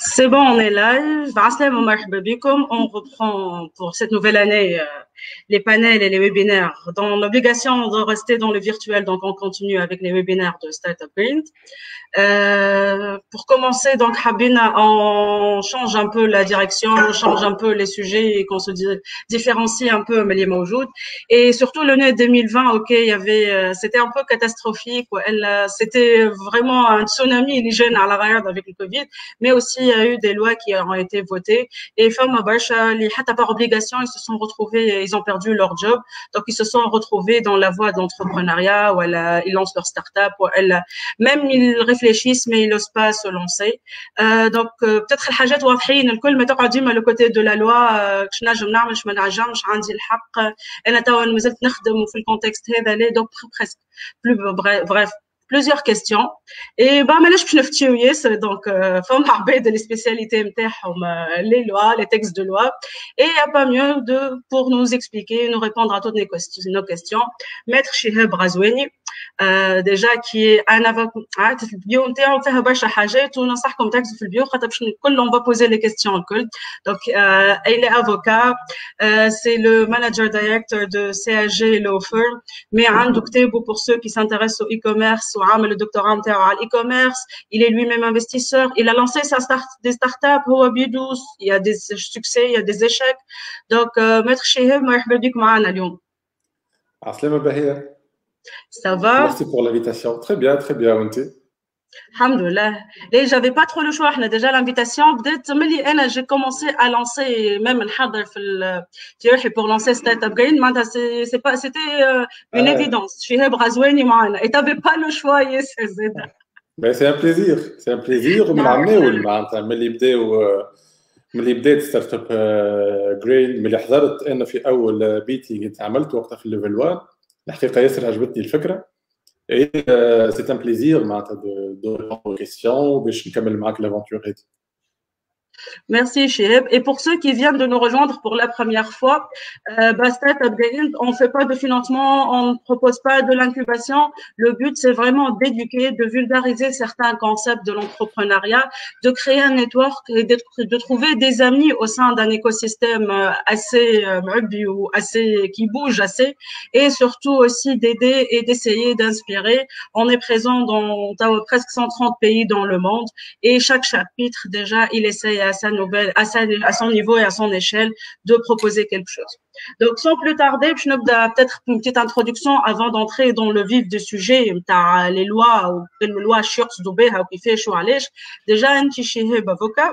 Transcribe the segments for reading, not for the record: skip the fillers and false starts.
C'est bon, on est live. Assalamu marhaba bikoum. On reprend pour cette nouvelle année les panels et les webinaires dans l'obligation de rester dans le virtuel. Donc, on continue avec les webinaires de Startup Grind. Pour commencer, donc, Habina, on change un peu la direction, on change un peu les sujets et qu'on se différencie un peu, mais les mawjoud. Et surtout, l'année 2020, ok, il y avait, c'était un peu catastrophique. C'était vraiment un tsunami, les jeunes à la rayade avec le Covid, mais aussi, il y a eu des lois qui ont été votées. Et femmes, حتى par obligation, ils se sont retrouvés, ils ont perdu leur job. Donc, ils se sont retrouvés dans la voie de l'entrepreneuriat, où ils lancent leur start-up, même ils réfléchissent, mais ils n'osent pas se lancer. peut-être الحاجات واضحين الكل ما تقعد ديما le côté de la loi باش نجم نعمل باش ما نعجمش عندي الحق انا توا مازلت نخدم في الكونتكست هذا لا donc presque plus bref plusieurs questions et bah ماناش باش نفتيو ياسر donc فما عباد les spécialités نتاعهم les lois les textes de loi et il y a pas mieux de pour nous expliquer nous répondre à toutes nos questions maître Chihab Razouani déjà qui est un avocat في البيو نتاعو فيها برشا حاجات وننصحكم تركزوا في البيو خاطر باش كل on va poser les questions الكل donc il est avocat c'est le manager director de CAG Law Firm mais عنده كتابه pour ceux qui s'intéressent au e-commerce وعامل الدكتوراه نتاعو على e-commerce il est lui-même investisseur il a lancé des startups هو بيدوس il y a des succès il y a des échecs donc maître Chihab مرحبا بك معنا اليوم عسلامة باهية. Ça va? Merci pour l'invitation. Très bien, Monty. Alhamdoulilah. Et j'avais pas trop le choix. On a déjà l'invitation. J'ai commencé à lancer même le hadr pour lancer Startup Gain. C'était une évidence. Chihab Razouani معنا. Et t'avais pas le choix, yes, Zeda. Ben, c'est un plaisir. C'est un plaisir. ملي بديت ستارت اب جرين ملي حضرت انا في اول بيتي عملت وقتها في الليفل 1 الحقيقه ياسر عجبتني الفكره اي سي ان بليزير معناتها دو ريبوندر كيسيون باش نكمل معاك لافونتور هذه. Merci Chihab. Et pour ceux qui viennent de nous rejoindre pour la première fois, Startup Gain, on ne fait pas de financement, on ne propose pas de l'incubation. Le but, c'est vraiment d'éduquer, de vulgariser certains concepts de l'entrepreneuriat, de créer un network et de trouver des amis au sein d'un écosystème assez qui bouge assez, et surtout aussi d'aider et d'essayer d'inspirer. On est présent dans presque 130 pays dans le monde et chaque chapitre, déjà, il essaye à son niveau et à son échelle de proposer quelque chose. Donc, sans plus tarder, je vais peut-être une petite introduction avant d'entrer dans le vif du sujet, les lois Schurz Doubert qui fait chaud à l'èche. Déjà, un petit Chihab avocat.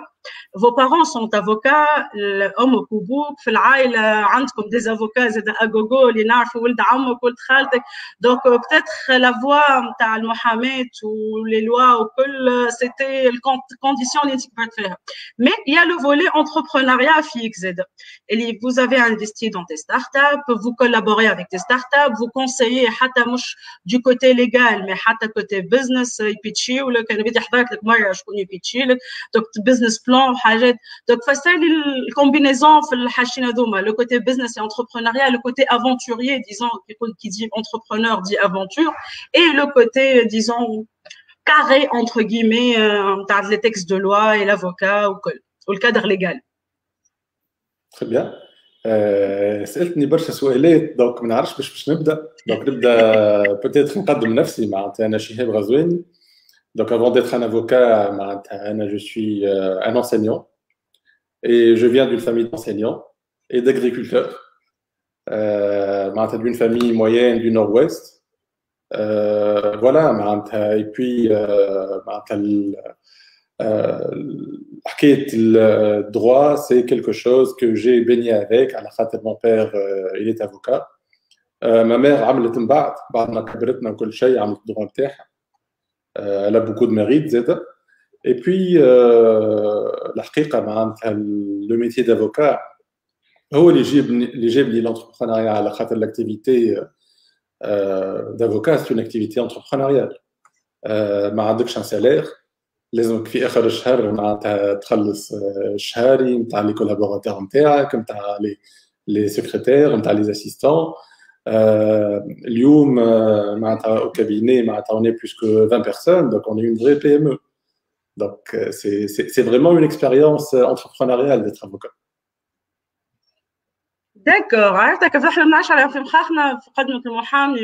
Vos parents sont avocats, l'homme au كوبوك في العائلة عندكم des avocats زاد أجوجو اللي نعرفوا ولد عمك ولد خالتك. Donc, peut-être la voie نتاع المحاماة ou les lois وكل c'était الcondition اللي انت كبرت فيها. Mais il y a le volet entrepreneuriat في XZ. Et vous avez investi dans des startups, vous collaborez avec des startups, vous conseillez حتى مش du côté légal mais حتى côté business يبيتشيو لك انا بدي حضرت لك مرة شكون يبيتشي لك donc business plan وحاجات donc فسر لي الكومبينيزون في الحاجتين هذوما le côté business et entrepreneuriat le côté aventurier disons qui dit entrepreneur dit aventure et le côté disons carré entre guillemets les textes de loi et l'avocat ou le cadre légal. Très bien. سألتني برشا سؤالات دونك ما نعرفش باش نبدا peut-être نقدم نفسي معناتها أنا شهاب غزواني. Donc avant d'être un avocat معناتها je suis un enseignant et je viens d'une famille d'enseignants et d'agriculteurs معناتها d'une famille moyenne du nord-ouest. Voilà معناتها et puis معناتها حكاية الدروit c'est quelque chose que j'ai baigné avec على خاطر mon père il est avocat. Ma mère عملت من بعد ما كبرتنا وكل شيء عملت الدروit نتاعها. Elle a beaucoup de mérite زاده. Et puis الحقيقة معناتها le métier d'avocat هو اللي جاب لي l'entrepreneuriat على خاطر l'activité d'avocat c'est une activité entrepreneuriale. ما عندكش un salaire لازمك في اخر الشهر معناتها تخلص الشهري نتاع لي كولابوراتور نتاعك نتاع لي سكرتير نتاع لي اسيستون. اليوم معناتها au cabinet معناتها on est plus que 20 personnes donc on est une vraie PME Donc, c'est vraiment une expérience entrepreneuriale d'être avocat. داكور عرفتك كيف احنا بنعيش على في مخاخنا في خدمه المحامي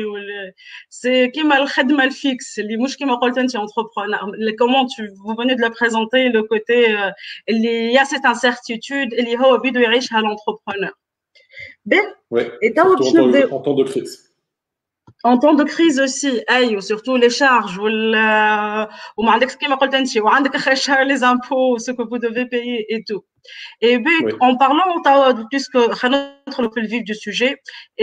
سي كيما الخدمه الفيكس اللي مش كيما قلت انت انتربرونور كومون vous venez de le présenter le côté اللي y a cette incertitude اللي هو بده يعيشها l'entrepreneur. Ben, Oui, et surtout en temps de crise. En temps de crise aussi, aïe, surtout les charges, ou كما قلت انت وعندك اخر الشهر les impôts, ce que vous devez payer et tout. Et bien, Oui. en parlant, puisque notre le vif du sujet,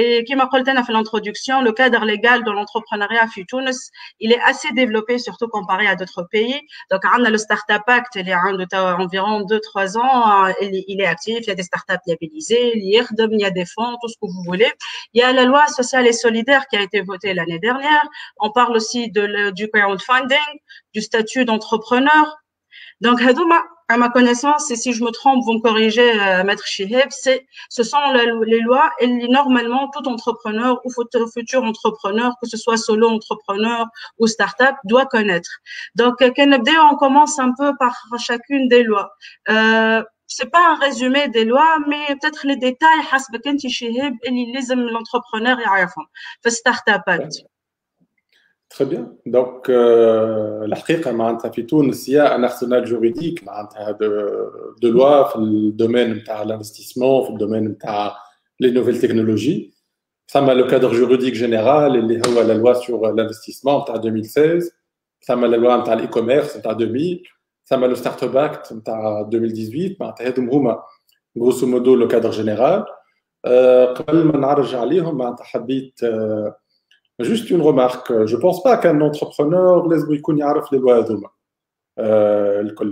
et qui m'a fait l'introduction, le cadre légal de l'entrepreneuriat à Tunis, il est assez développé, surtout comparé à d'autres pays. Donc, on a le Startup Act, il y a environ 2-3 ans, il est actif, il y a des startups labellisées, il y a des fonds, tout ce que vous voulez. Il y a la loi sociale et solidaire qui a été votée l'année dernière. On parle aussi du crowdfunding, du statut d'entrepreneur. Donc, à ma connaissance, et si je me trompe, vous me corrigez, Maître Chiheb, ce sont les lois et normalement tout entrepreneur ou futur entrepreneur, que ce soit solo entrepreneur ou start-up, doit connaître. Donc, on commence un peu par chacune des lois. C'est pas un résumé des lois, mais peut-être les détails, حسب انت شهاب اللي لازم l'entrepreneur يعرفهم في start-up. Très bien. Donc, الحقيقة معناتها في تونس il y a un arsenal juridique معناتها de loi في الدومين نتاع l'investissement, في الدومين نتاع les nouvelles technologies. ثم le cadre juridique général اللي هو la loi sur l'investissement نتاع 2016. ثم la loi نتاع l'e-commerce نتاع 2000. ثم le startup act نتاع 2018. معناتها هذم هما grosso modo le cadre général. قبل ما نعرج عليهم معناتها حبيت juste une remarque. Je ne pense pas qu'un entrepreneur les lois.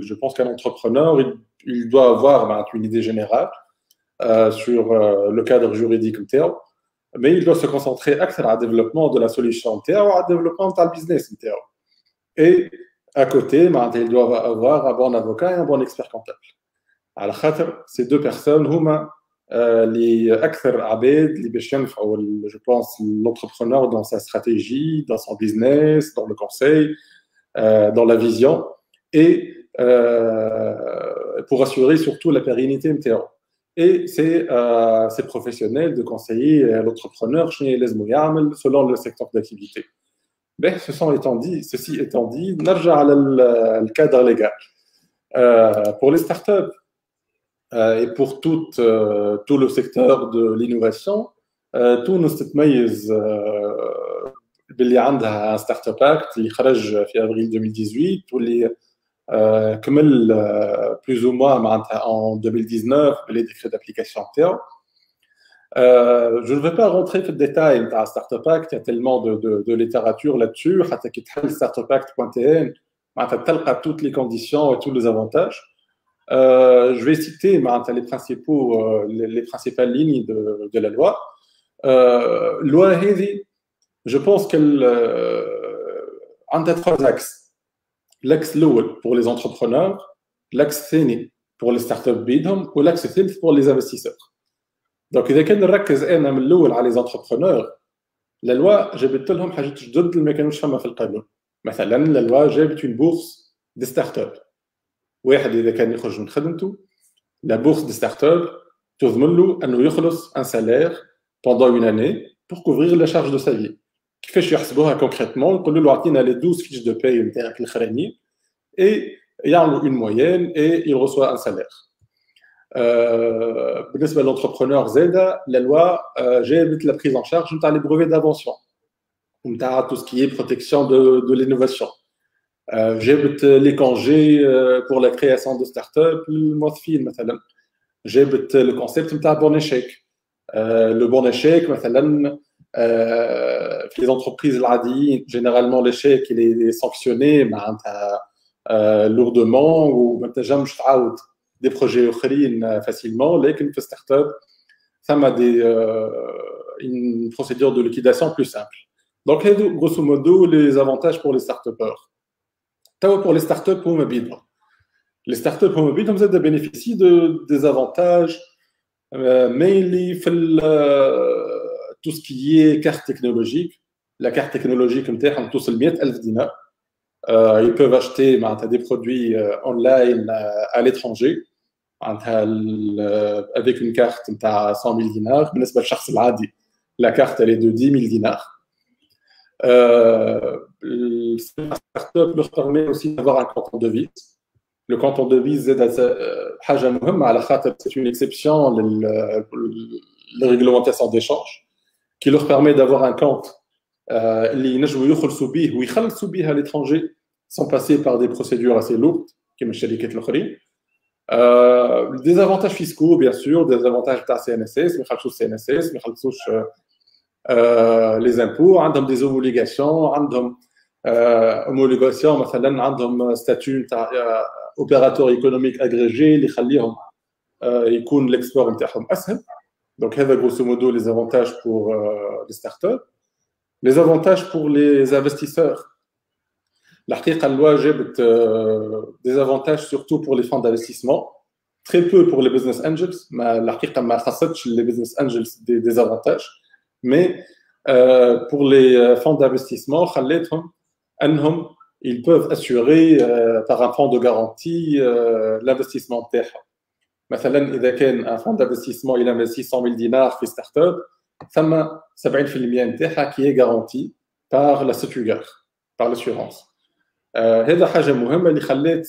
Je pense qu'un entrepreneur, il doit avoir une idée générale sur le cadre juridique interne, mais il doit se concentrer sur le développement de la solution interne ou le développement du business interne. Et à côté, il doit avoir un bon avocat et un bon expert comptable. Alors, ces deux personnes, les acteurs عباد اللي باش ينفعوا je pense l'entrepreneur dans sa stratégie, dans son business, dans le conseil, dans la vision et pour assurer surtout la pérennité interne. Et c'est professionnel de conseiller l'entrepreneur selon le secteur d'activité. Ben, ceci étant dit, نرجع على le cadre légal. Pour les startups et pour tout le secteur de l'innovation, تونس تتميز باللي عندها un startup act اللي خرج في avril 2018 واللي كمل plus ou moins معناتها en 2019 les décrets d'application interne. Je ne vais pas rentrer dans le détail de la Startup Act, il y a tellement de littérature là-dessus. حتى كي تحل startupact.tn معناتها تلقى toutes les conditions et tous les avantages. Je vais citer les principales lignes de la loi. Loi هذه, je pense qu'elle a trois axes. L'axe الأول pour les entrepreneurs, l'axe الثاني pour les startups بيدهم, ou l'axe الثالث pour les investisseurs. Donc إذا كان نركز أنا من الأول على les entrepreneurs, la loi جابت لهم حاجات جدد اللي ما كانوش فما في القانون. مثلا la loi جابت une bourse des startups. واحد إذا كان يخرج من خدمته, la bourse des startups تضمن له أنه يخلص un salaire pendant une année pour couvrir la charge de sa vie. كيفاش يحسبوها concrètement؟ يقولوا له عطينا les 12 fiches de paye نتاعك الأخرانيين et يعملوا une moyenne et il reçoit un salaire. بالنسبة للentrepreneur زادة, la loi جابت la prise en charge نتاع les brevets d'invention نتاع tout ce qui est protection de l'innovation. جابت les congés pour la création de start-up للموظفين مثلا. جابت le concept نتاع bon échec. Le bon échec مثلا في les entreprises العاديين généralement l'échec il est sanctionné معناتها lourdement و ما تنجمش تعاود des projets اخرين facilement, لكن في start-up ثم une procédure de liquidation plus simple. Donc grosso modo les avantages pour les start-upers. Pour les startups هما بيدهم. Les startups هما بيدهم زاد bénéficient des avantages mainly في tout ce qui est carte technologique. La carte technologique نتاعهم توصل 100,000 دينار. Ils peuvent acheter des produits online à l'étranger avec une carte de 100 000 dinars. La carte elle est de 10 000 dinars. La startup leur permet aussi d'avoir un compte en devise. Le compte en devise, c'est une exception la réglementation d'échange qui leur permet d'avoir un compte à l'étranger sans passer par des procédures assez lourdes, comme des avantages fiscaux, bien sûr, des avantages de la CNSS, les impôts, عندهم des obligations, عندهم homologation, مثلا عندهم statut opérateur économique agrégé اللي يخليهم يكون l'export نتاعهم أسهل. Donc, هذا grosso modo les avantages pour les startups. Les avantages pour les investisseurs. الحقيقة اللوا جابت des avantages surtout pour les fonds d'investissement, très peu pour les business angels. الحقيقة ما خصتش les business angels des avantages, mais pour les fonds d'investissement خليتهم أنهم ils peuvent assurer par un fonds de garantie l'investissement نتاعهم. مثلا إذا كان un fonds d'investissement il investit 100 000 dinars في startup, ثم 70% نتاعها qui est garanti par la Stuttgart, par l'assurance. هذا حاجة مهمة اللي خلت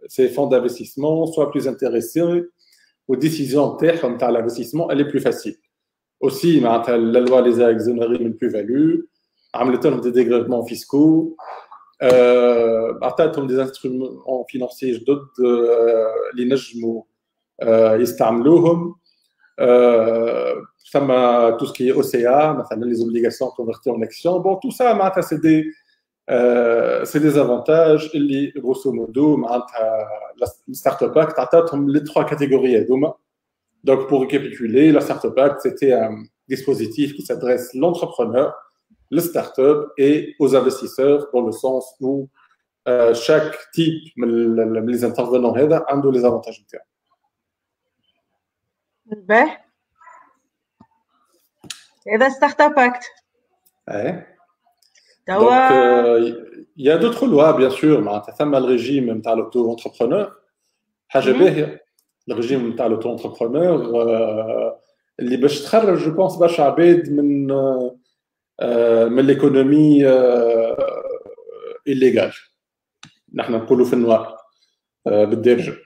ces fonds d'investissement soient plus intéressés aux décisions نتاعهم نتاع l'investissement, elle est plus facile. Aussi, la loi les a exonérés d'une plus-value, عملت لهم des dégrèvements fiscaux, عطاتهم des instruments financiers جدد اللي نجموا يستعملوهم. ثم tout ce qui est OCA, مثلا les obligations converties en actions. Bon, tout ça, c'est des avantages اللي grosso modo la Startup Act عطاتهم les trois catégories هذوما. Donc, pour récapituler, la Startup Act, c'était un dispositif qui s'adresse à l'entrepreneur, le startup et aux investisseurs, dans le sens où chaque type, les intervenants, ont les avantages internes. Ben, et la Startup Act. Ouais. Donc, il y a d'autres lois, bien sûr. Il y a le régime de l'auto-entrepreneur. Le régime de l'auto-entrepreneur, اللي باش تخرج جو بونس برشا عباد من l'économie illégale. نحن نقولوا في النوار بالدارجه.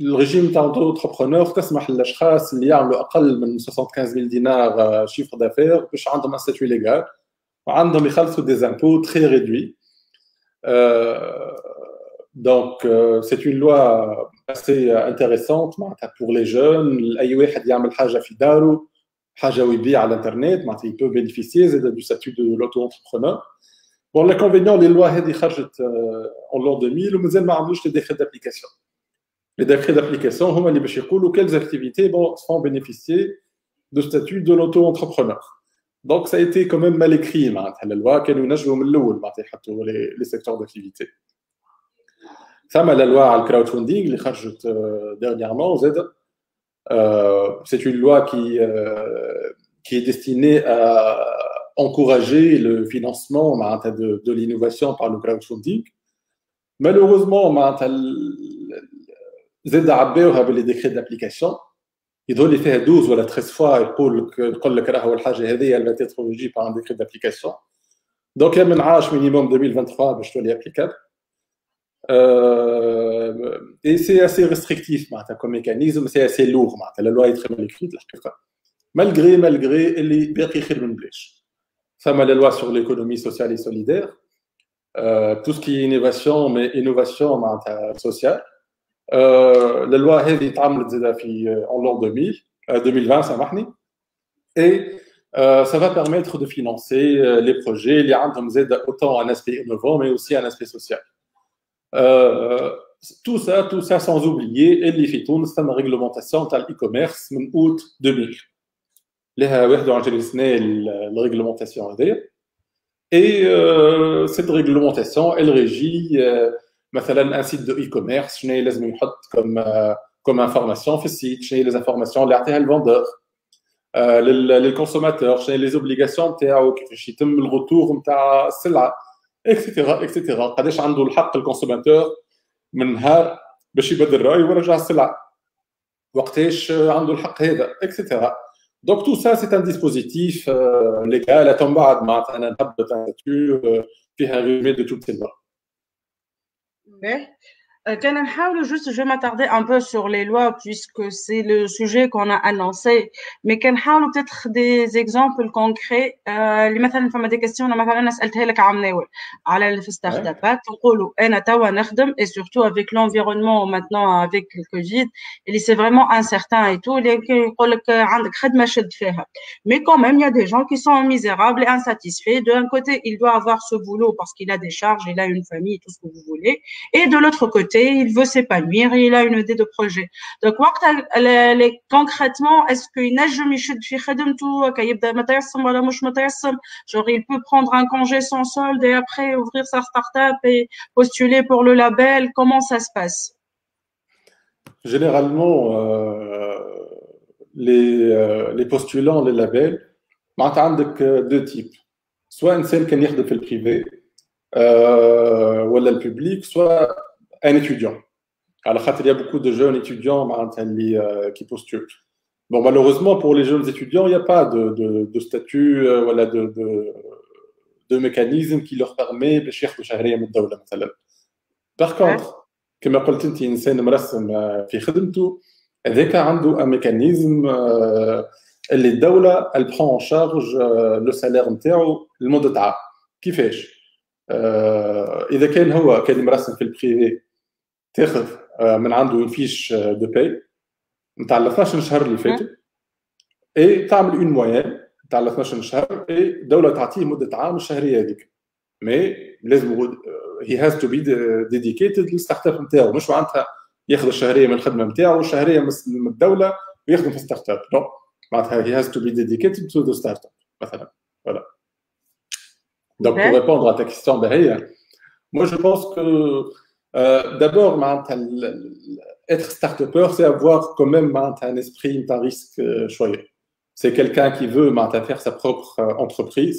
الرجيم تاع l'auto-entrepreneur تسمح للاشخاص اللي يعملوا اقل من 75,000 دينار شيفر دافير باش عندهم un statut légal وعندهم يخلصوا des impôts très réduits. Donc, c'est une loi assez intéressante pour les jeunes. أي واحد يعمل حاجة في داره، حاجة ويبيع على الإنترنت، il peut bénéficier du statut de l'auto-entrepreneur. Bon, l'inconvénient, les lois هذه خرجت en l'an 2000 ومازال ما عملوش les décrets d'application. Les décrets d'application هما اللي باش يقولوا quelles activités vont bénéficier du statut de l'auto-entrepreneur. Donc, ça a été quand même mal écrit. La loi كانوا ينجموا من الأول يحطوا les secteurs d'activité. Ça, la loi sur le crowdfunding, qui est sortie dernièrement, c'est une loi qui est destinée à encourager le financement de l'innovation par le crowdfunding. Malheureusement, les décrets d'application, ils doivent les faire 12 ou 13 fois et pour elle va être régie par un décret d'application. Donc, il y a un minimum 2023 pour les applicable. Et c'est assez restrictif comme mécanisme, c'est assez lourd. La loi est très mal écrite, malgré les باقي خير من بلاش. Ça, la loi sur l'économie sociale et solidaire, tout ce qui est innovation, mais innovation sociale. La loi a été en l'an 2020, et ça va permettre de financer les projets. Il y a autant un aspect innovant, mais aussi un aspect social. Tout ça sans oublier اللي في تونس تم réglementation تاع الاي-commerce من août 2000 لها 21 سنه الريغلومونطاسيون هذه. Et cette réglementation elle régit مثلا un site de e-commerce شنو لازم يحط comme information في السيت, شنو les informations اللي يعطيها الفوندور, للكونسوماتور، شنو لي زوبليغاسيون نتاعو، كيفاش يتم الغتور نتاع السلعه اكسيتيرا اكسيتيرا، قداش عنده الحق الكونسوماتور من نهار باش يبدل رايه ويرجع السلعه، وقتاش عنده الحق هذا اكسيتيرا. دونك تو سا سي ان ديسبوزيتيف ليغال. من بعد معناتها انا نهبط ان ستاتيو فيها ريزومي دو توت سي لوا. Can juste, je vais m'attarder un peu sur les lois puisque c'est le sujet qu'on a annoncé, mais can peut-être des exemples concrets. مثلا فما des questions انا مثلا سالتها لك عم ناول على في ستارت ابات نقولوا انا توا نخدم et surtout avec l'environnement maintenant avec le Covid اللي c'est vraiment incertain et tout اللي يقول لك عندك خدمه شد فيها, mais quand même il y a des gens qui sont misérables et insatisfaits. D'un côté il doit avoir ce boulot parce qu'il a des charges, il a une famille, tout ce que vous voulez, et de l'autre côté il veut s'épanouir, il a une idée de projet. Donc concrètement est-ce qu'il نجم يشد في خدمته كيبدا متيسم ولا مش متيسم, genre il peut prendre un congé sans solde et après ouvrir sa start-up et postuler pour le label, comment ça se passe? Généralement les postulants les labels معناتها عندك deux types, soit انسان كان يخدم في البريفي ولا الببليك, soit un étudiant. Alors, il y a beaucoup de jeunes étudiants qui postulent. Bon, malheureusement, pour les jeunes étudiants, il n'y a pas de statut, voilà, de mécanisme qui leur permet de chercher le شهرية من الدولة مثلا. Par contre, كما قلت انت انسان مرسم في خدمته, هذاك عنده un mécanisme اللي الدولة elle prend en charge le salaire نتاعو لمدة عام. كيفاش؟ إذا كان هو كان مرسم في البريفي تاخذ من عنده اون فيش دو باي نتاع ال 12 شهر اللي فاتوا, اي تعمل اون موين نتاع ال 12 شهر, اي الدوله تعطيه مده عام الشهريه هذيك. مي لازم هي هاز تو بي ديديكيتد للستارت اب نتاعو, مش معناتها ياخذ الشهريه من الخدمه نتاعو والشهريه من الدوله ويخدم في ستارت اب. نو, معناتها هي هاز تو بي ديديكيتد تو ذا ستارت اب مثلا. فوالا. Donc pour répondre à ta question, moi je pense que d'abord, être start-upper, c'est avoir quand même un esprit, un risque choyé. C'est quelqu'un qui veut faire sa propre entreprise.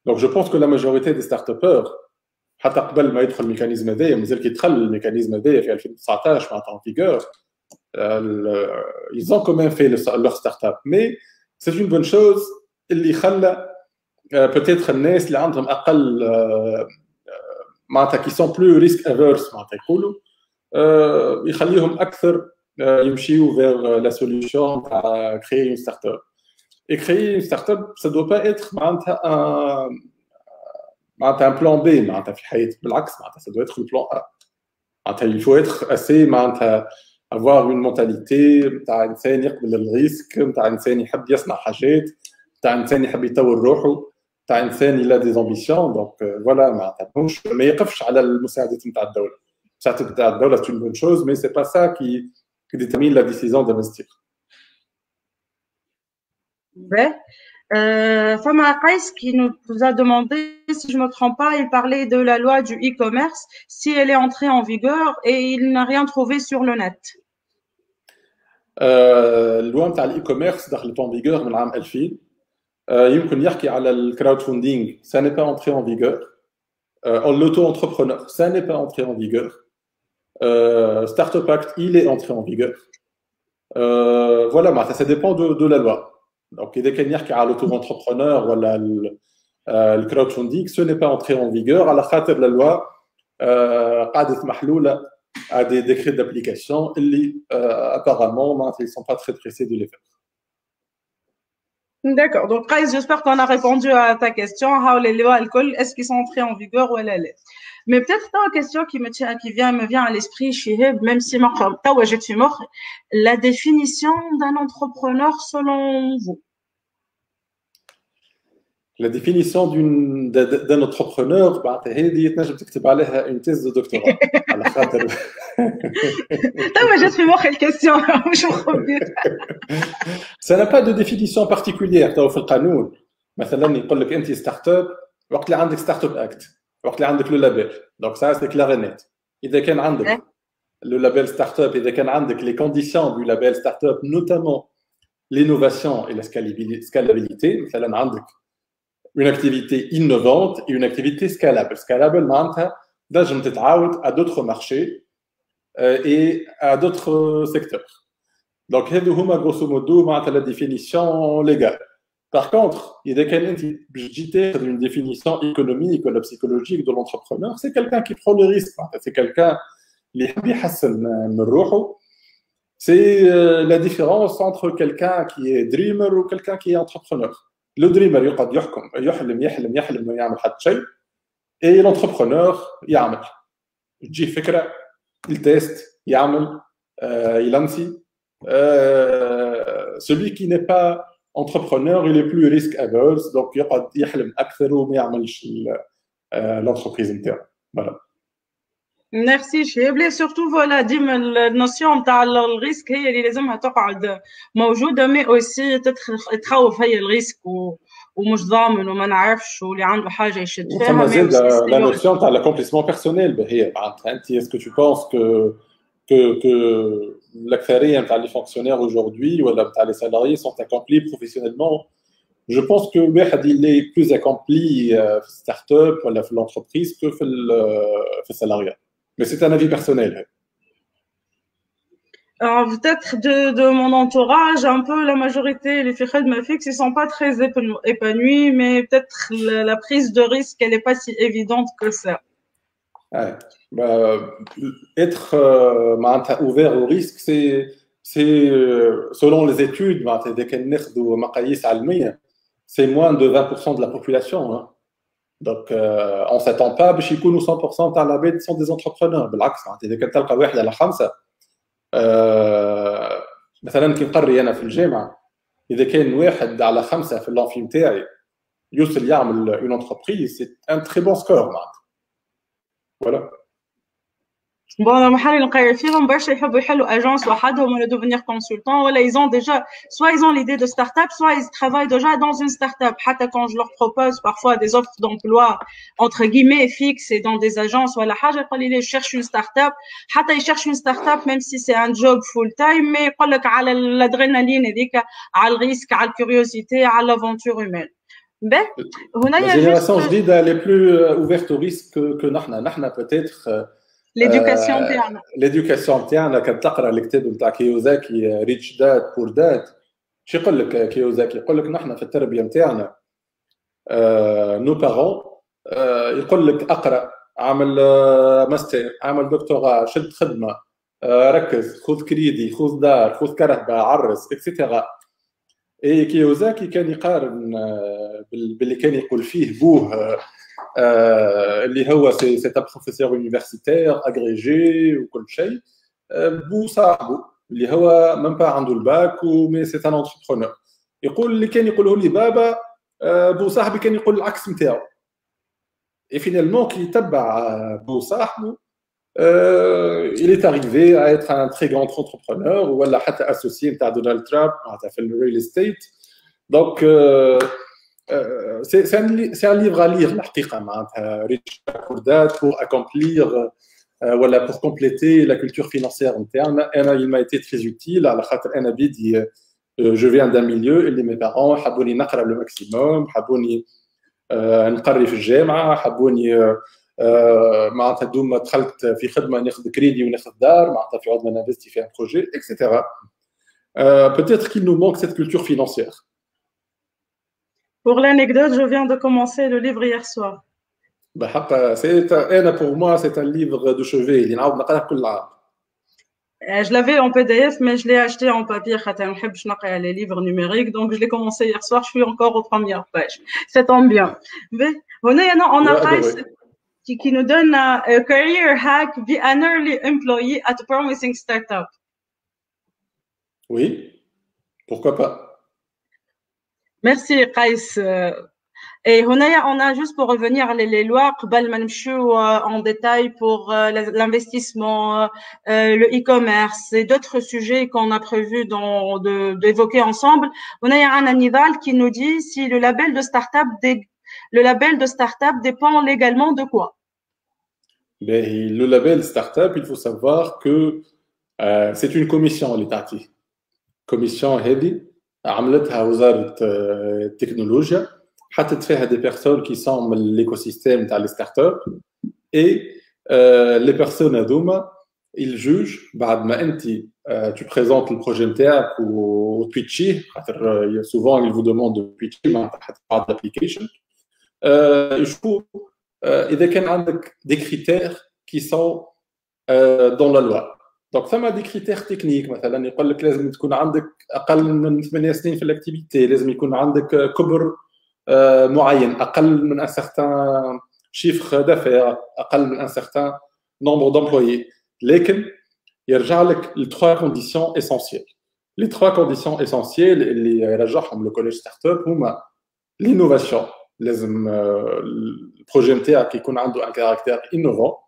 Donc je pense que la majorité des start-uppers, حتى قبل ما يدخل الميكانيزم هذايا, مازال كي دخل الميكانيزم هذايا في 2019 en vigueur, ils ont quand même fait leur start-up. Mais c'est une bonne chose اللي خلى peut-être الناس اللي عندهم اقل معناتها qui sont plus risk averse معناتها يقولوا يخليهم اكثر يمشيوا vers la solution à créer une start-up. Et créer une start-up, ça doit pas être un plan B معناتها في الحياة, بالعكس معناتها ça doit être le plan A. معناتها il faut être assez معناتها avoir une mentalité نتاع انسان يقبل الريسك, نتاع انسان يحب يصنع حاجات, نتاع انسان يحب يطور روحه, تاع انسان il a des ambitions. Donc voilà, ما يقفش على المساعدات نتاع الدوله. المساعدات نتاع الدوله c'est une bonne chose, mais c'est pas ça qui détermine la décision d'investir. Fama Qais qui nous a demandé, si je me trompe pas, il parlait de la loi du e-commerce, si elle est entrée en vigueur et il n'a rien trouvé sur le net. اللوا نتاع الاي-commerce دخلت en vigueur من عام 2000. يمكن يحكي على الكراود فوندينغ, ça n'est pas entré en vigueur. L'auto-entrepreneur, ça n'est pas entré en vigueur. Startup Act, il est entré en vigueur. Voilà, ça dépend de la loi. Donc, إذا كان يحكي على l'auto-entrepreneur ولا le crowdfunding, ce n'est pas entré en vigueur على خاطر la loi قاعدة محلولة à des décrets d'application اللي apparemment ils ne sont pas très pressés de les faire. D'accord. Donc, Qais, j'espère qu'on a répondu à ta question. Les lois alcool, est-ce qu'ils sont entrés en vigueur ou elle est? Mais peut-être une question qui me vient à l'esprit, Shiheb, même si la définition d'un entrepreneur selon vous. La définition d'un entrepreneur, هذه تنجم تكتب عليها une thèse de doctorat. على خاطر je suis mort la question, مش مخبر. Ça n'a pas de définition particulière. في القانون مثلا يقول لك انت ستارت اب وقت اللي عندك ستارت اب اكت, وقت اللي عندك لو لابيل. Donc ça c'est clair et net. اذا كان عندك le label startup et les conditions du label startup, notamment l'innovation et la scalabilité. Une activité innovante et une activité scalable. Scalable, c'est à d'autres marchés et à d'autres secteurs. Donc, c'est grosso modo la définition légale. Par contre, il y a une définition économique ou psychologique de l'entrepreneur. C'est quelqu'un qui prend le risque. C'est quelqu'un qui c'est la différence entre quelqu'un qui est dreamer ou quelqu'un qui est entrepreneur. Le dreamer, et l'entrepreneur, il teste, il lance. Celui qui n'est pas entrepreneur, il est plus risk-averse, donc il يحلم أكثر وما يعملش l'entreprise interne. Voilà. Merci شهاب. surtout voilà ديما النوسيون نتاع الريسك هي اللي لازمها تقعد موجوده مي اوسي تخوف هي الريسك ومش ضامن وما نعرفش واللي عنده حاجه يشد فيها. مي اوسي لا نوسيون تاع l'accomplissement personnel هي معناتها انت est-ce que tu penses que l'akthariyya نتاع les fonctionnaires aujourd'hui ou نتاع les salariés sont accomplis professionnellement? Je pense que il est plus accompli في start-up ولا في l'entreprise que في الsalariat. Mais c'est un avis personnel. Alors, peut-être de mon entourage, un peu la majorité, les filles de fixe, ils sont pas très épanouis, mais peut-être la prise de risque, elle est pas si évidente que ça. Ouais. Être ouvert au risque, c'est selon les études, c'est moins de 20% de la population. Hein. Donc, on ne s'attend pas à ce que 100% de la bête sont des entrepreneurs. إذا كان تلقى واحد على 5 مثلا كي نقري أنا في الجامعة إذا كان واحد على 5 في الأنفي نتاعي يوصل يعمل une entreprise, c'est un très bon score. Voilà. Bon, المحل اللي نقرر فيهم برشا يحبوا يحلوا agence وحدهم ولا devenir consultant ولا ils ont déjà soit ils ont l'idée de start-up soit ils travaillent déjà dans une start-up. حتى quand je leur propose parfois des offres d'emploi entre guillemets fixes et dans des agences ولا حاجة يقول لي je cherche une start-up. حتى ils cherchent une start-up même si c'est un job full time mais يقول لك على l'adrénaline هذيك على الريسك على الكيوريوسيتي على l'aventure humaine. Ben, la génération جديدة elle est plus ouverte au risque que نحن peut-être l'éducation interne. L'éducation interne, quand tu lis le livre de Kiyosaki, Rich Dad, Poor Dad, شو يقول لك كيوزاكي؟ يقول لك نحن في التربية نتاعنا nos parents يقول لك اقرا، اعمل ماستر، اعمل دكتوراه، شد خدمة، ركز، خذ كريدي، خذ دار، خذ كرهبة، عرس، اكسيتيرا. اي كيوزاكي كان يقارن باللي كان يقول فيه بوه اللي هو سي ان بروفيسور يونيفرسيتير اغريجي وكل شيء، بو صاحبه اللي هو ميم با عنده الباك ومي سي ان انتربرونور. يقول اللي كان يقوله لي بابا بو صاحبي كان يقول العكس نتاعو. اي فينالمون كي يتبع بو صاحبه il est arrivé à être un très grand entrepreneur ولا حتى associé نتاع دونالد ترامب في الريل استيت. Donc c'est un livre à lire الحقيقة معناتها Rich Poor Dad pour accomplir ولا pour compléter la culture financière interne. Il m'a été très utile على خاطر أنا بدي je viens d'un milieu اللي mes parents حبوني نقرا le maximum، حبوني نقري في الجامعة، حبوني معناتها دوما دخلت في خدمة ناخذ كريدي وناخذ دار، معناتها في عوض ما نانفستي في un projet, etc. Peut-être qu'il nous manque cette culture financière. Pour l'anecdote, je viens de commencer le livre hier soir. بحق pour moi c'est un livre de chevet اللي نعاود نقراه كل عام. Je l'avais en PDF mais je l'ai acheté en papier خاطر ما نحبش نقرا les livres numériques, donc je l'ai commencé hier soir, je suis encore aux premières pages. Ça tombe bien. هنا on a Qaïs qui nous donne a career hack, be an early employee at a promising startup. Oui, pourquoi pas. Merci Qaïs. Et on a juste pour revenir les lois قبل ما نمشيو en détail pour l'investissement, le e-commerce et d'autres sujets qu'on a prévu d'évoquer ensemble. On a un Nidal qui nous dit si le label de startup dépend légalement de quoi? Le label startup, il faut savoir que c'est une commission l'étatique. Commission هذه عملتها وزارة التكنولوجيا حطت فيها des personnes qui sont من l'écosystème تاع les startups et les personnes هذوما ils jugent بعد ما انت tu présentes le projet نتاعك وتويتشيه خاطر souvent ils vous demandent de تويتشي معناتها حتى بعض l'application يشوفوا إذا كان عندك des critères qui sont dans la loi. Donc, ça m'a des critères techniques. مثلا يقول لك لازم تكون عندك أقل من 8 سنين في الأكتيفيتي، لازم يكون عندك كبر معين، أقل من un certain chiffre d'affaires، أقل من un certain nombre d'employés. لكن يرجع لك les 3 conditions essentielles. Les 3 conditions essentielles اللي يرجعهم le collège startup هما l'innovation. لازم البروجي نتاعك يكون عنده un caractère innovant.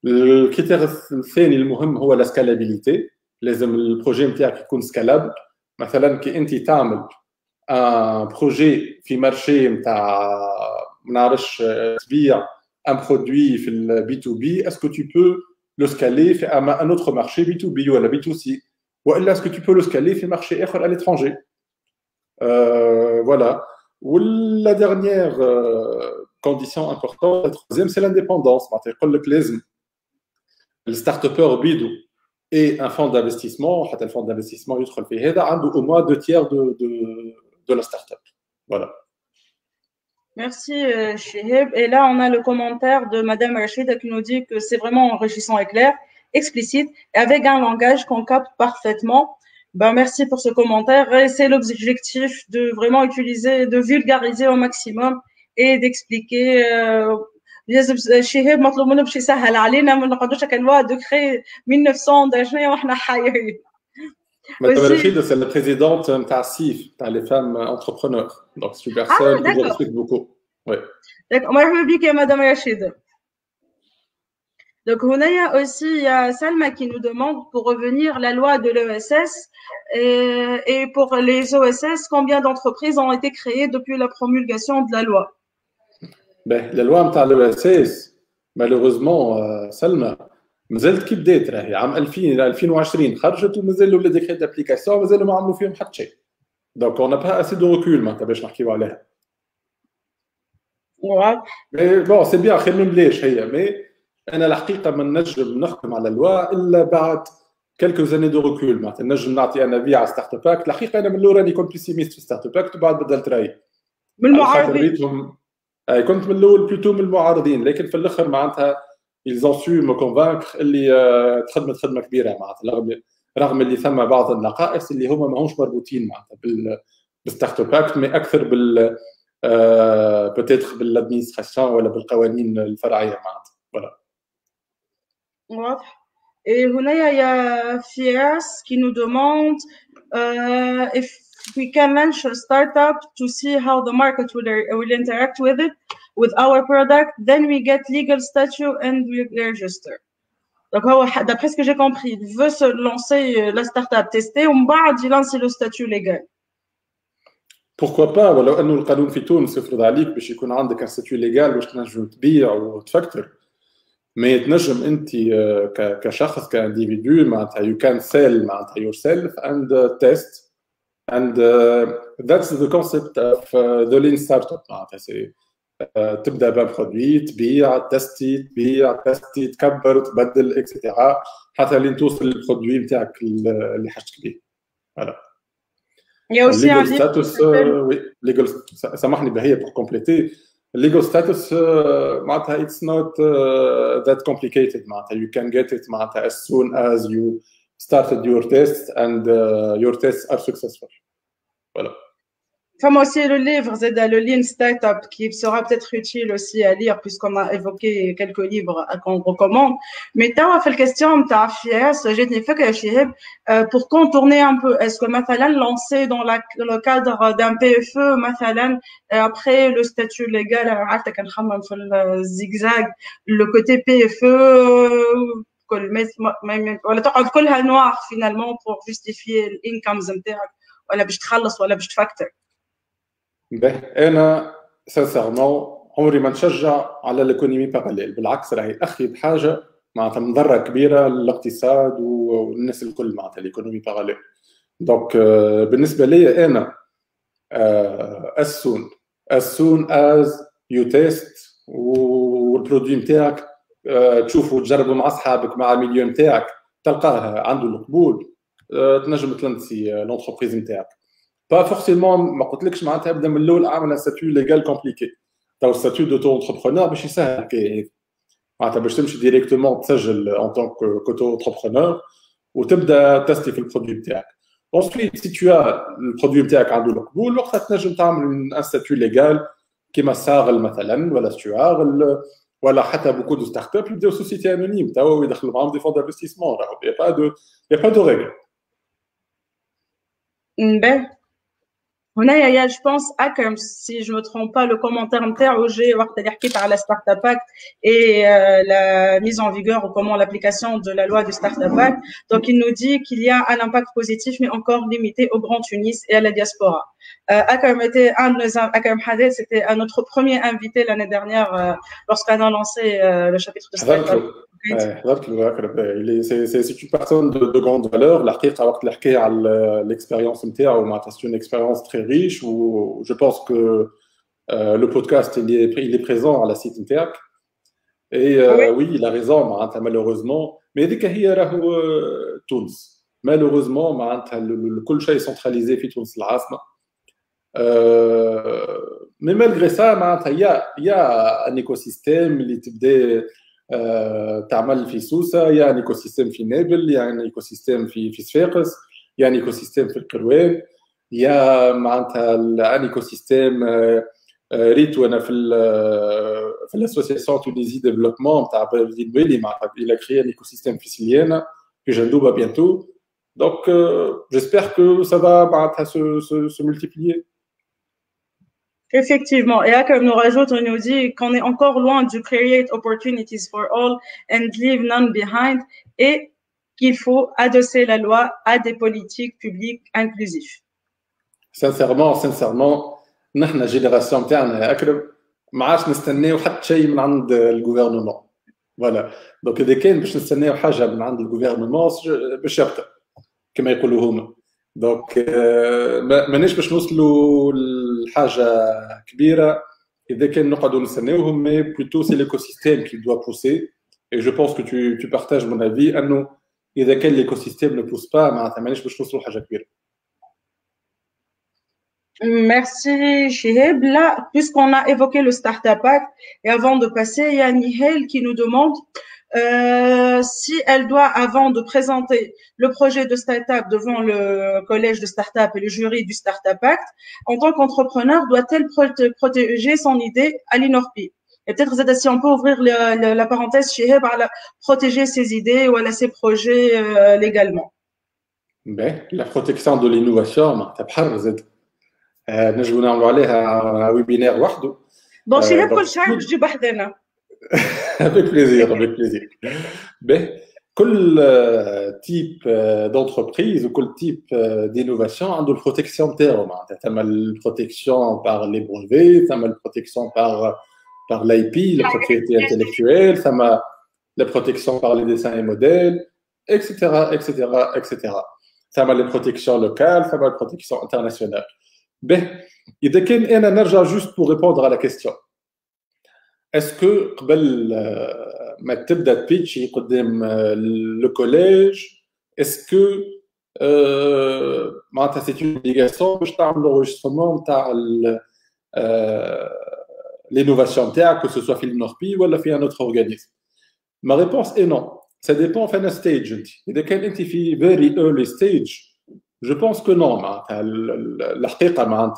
الكريتير الثاني المهم هو لا سكالابيليتي، لازم البروجي نتاعك يكون سكالابل. مثلا كي انت تعمل ان بروجي في مارشي نتاع ما نعرفش تبيع ان برودوي في البي تو بي، اسكو تو بو لو سكالي في ان اوتر مارشي بي تو بي ولا بي تو سي، والا اسكو تو بو لو سكالي في مارشي اخر على ليترونجي. فوالا. ولا dernière condition importante, la troisième c'est l'indépendance. معناتها يقول لك لازم الستارت-ابر بيدو et un fonds d'investissement, حتى الفond d'investissement يدخل في هذا عنده au moins 2 tiers de la start-up. Voilà. Merci Chihib. Et là, on a le commentaire de Madame Rachida qui nous dit que c'est vraiment enrichissant et clair, explicite, et avec un langage qu'on capte parfaitement. Ben, merci pour ce commentaire. Et c'est l'objectif de vraiment utiliser, de vulgariser au maximum et d'expliquer. شهاب مطلوب منه باش يسهل علينا ما نقعدوش هكا الوا دوكري 1900 دجنا واحنا حايرين. Madame Rachida, c'est la présidente de CIF, les femmes entrepreneurs. Donc, c'est une personne que je respecte beaucoup. Ouais. D'accord. مرحبا بك يا Madame Rachida. Donc, aussi, il y a Salma qui nous demande, pour revenir, la loi de l'ESS et pour les OSS, combien d'entreprises ont été créées depuis la promulgation de la loi? Ben, la loi de l'ESS, malheureusement, Salma, مازالت كي بدات راهي عام 2020 خرجت ومازال لي ديكري دابليكاسيون مازالوا ما عملوا فيهم حتى شيء. دونك اون با اسي دو ريكول معناتها باش نحكيو عليها. مي بون سي بيان خير من بلاش هي، مي انا الحقيقه ما نجم نحكم على اللوا الا بعد كلكو زاني دو ريكول. معناتها نجم نعطي انا في على ستارت اب باك. الحقيقه انا من الاول راني كنت بيسيميست في ستارت اب باك وبعد بدلت رايي. من المعارضين كنت من الاول بلوتو من المعارضين، لكن في الاخر معناتها ils ont su me convaincre اللي تخدمت خدمه كبيره معناتها رغم اللي ثم بعض النقائص اللي هما ماهمش مربوطين معناتها بالستارت اب اكت، مي اكثر بال بوتيتر بالادمينستراسيون ولا بالقوانين الفرعيه معناتها. فوالا. واضح. Et هنا il y a Fias qui nous demande if we can launch a startup to see how the market will interact with our product, then we get legal statute and we register. Donc, d'après ce que j'ai compris, il veut se lancer la startup, tester, ومن بعد يلانسي le statut légal. Pourquoi pas؟ ولو انه القانون في تونس يفرض عليك باش يكون عندك un statut légal باش تنجم تبيع وتفكتر. ما تنجم انت كشخص كانديفيدو معناتها you can sell معناتها yourself and test and that's the concept of the lean startup. معناتها سي تبدا بان برودوي تبيع تستي تكبر تبدل اكسيتيرا حتى لين توصل للبرودوي نتاعك اللي حاجتك به. فوالا. Il y a aussi un status, oui, legal, سامحني بهي pour compléter. Legal status معناتها it's not that complicated. معناتها you can get it معناتها as soon as you started your tests and your tests are successful. Voilà. Comme aussi le livre le Lean Startup qui sera peut-être utile aussi à lire puisqu'on a évoqué quelques livres qu'on recommande. Mais tu as fait la question de ta fiesse, j'ai dit pour contourner un peu, est-ce que مثلا lancer dans le cadre d'un PFE مثلا après le statut légal عرفت كنخمم في الزيغزاغ le côté PFE ولا تقعد كلها نوار finalement pour justifier الانكمز نتاعك ولا باش تخلص ولا باش تفكتر. Ben, أنا sincèrement عمري ما نشجع على الايكونومي باراليل، بالعكس راهي اخيب حاجه معناتها مضره كبيره للاقتصاد والناس الكل معناتها الايكونومي باراليل. دونك بالنسبه لي انا as soon as you test والبرودوي نتاعك تشوفه تجربه مع اصحابك مع الميليو نتاعك تلقاه عنده القبول، تنجم تلنسي لونتربريز نتاعك. با فورسيمون ما قلتلكش معناتها ابدا من الاول اعمل ستاتيو ليغال كومبليكي. تو ستاتيو دو تو انتربرونور باش يسهل الحكايه معناتها باش تمشي ديريكتومون تسجل ان طونك كوتو انتربرونور وتبدا تستي في البرودوي نتاعك. Ensuite, si tu as le produit نتاعك عنده القبول وقتها تنجم تعمل ان ستاتيو ليغال كيما ساغل مثلا ولا ستوار ولا حتى بوكو دو ستارت اب يبداو سوسيتي انونيم توا يدخلوا معاهم دي فون دانفستيسمون. Il n'y a pas de règle. هنايا je pense comme si je me trompe pas le commentaire نتاعو جاي وقت اللي حكيت على Startup Act et la mise en vigueur ou comment l'application de la loi du Startup Act. Donc il nous dit qu'il y a un impact positif mais encore limité au Grand Tunis et à la diaspora. Akam était Akam Haded, c'était notre premier invité l'année dernière lorsqu'on a lancé le chapitre de Startup Act. C'est une personne de grande valeur. الحقيقه وقت اللي حكى على l'expérience نتاعو معناتها c'est une expérience très riche où je pense que le podcast il est présent à la site نتاعك. Et oui, il a raison معناتها malheureusement mais هذيك هي راهو تونس malheureusement معناتها كل شيء centralisé في تونس العاصمه. Mais malgré ça معناتها il y a un écosystème اللي تبدا تعمل في سوسه، يا ان ايكوسيستيم في نابل، يا ان ايكوسيستيم في صفاقس، يا ان ايكوسيستيم في القروان، يا معناتها ان ايكوسيستيم ريت وانا في الاسوسياسيون تونيزي ديفلوبمون تاع بلدين بالي معناتها il a créé un écosystème في سليانه في جندوبه bientôt. Donc j'espère que ça va معناتها se multiplier. Effectivement, et là, comme nous rajoute, on nous dit qu'on est encore loin du create opportunities for all and leave none behind et qu'il faut adosser la loi à des politiques publiques inclusives. Sincèrement, نحن جينيراسيون تاعنا اكرم ما عادش نستناو حتى شيء من عند الجوفرنمون. فوالا دونك اذا كان باش نستناو حاجه من عند الجوفرنمون باش يبطأ كما يقولوا هما. دونك ماناش باش نوصلوا لحاجه كبيره اذا كان نقعدوا نستناوهم مي بلوتو سي ليكوسيستيم كي دوا بوسي. اي جو بونس كو tu partages mon avis انه اذا كان ليكوسيستيم ne pousse pas معناتها ماناش باش نوصلوا لحاجه كبيره. Merci Chiheb. Là, puisqu'on a évoqué le Startup Act, et avant de passer, il y a Nihel qui nous demande si elle doit, avant de présenter le projet de start-up devant le collège de start-up et le jury du Startup Act, en tant qu'entrepreneur, doit-elle protéger son idée à l'INORPI? Et peut-être, si on peut ouvrir la parenthèse, Chiheb, à protéger ses idées ou à ses projets légalement. Ben, la protection de l'innovation, t'as pas raison. نجمو نعملوا عليها ويبينار وحده. دونك شي كل شيء باش تجيب وحدنا. avec plaisir. Ben, كل type d'entreprise ou كل type d'innovation عنده البروتكسيون نتاعو معناتها ثم البروتكسيون par les brevets, ثم البروتكسيون par l'IP, la propriété intellectuelle, ثم la protection par les dessins et modèles, etc. ثم les protections locales, ثم la protection internationale. Ben, إذا كان أنا نرجع juste pour répondre à la question. Est-ce que قبل ما تبدأ تبيتشي قدام le collège, est-ce que معناتها c'est une obligation باش تعمل l'enregistrement نتاع l'innovation نتاعك que ce soit في l'INORPI ولا في un autre organisme? Ma réponse est non. Ça dépend de la stage. إذا كان أنت في very early stage, je pense que non.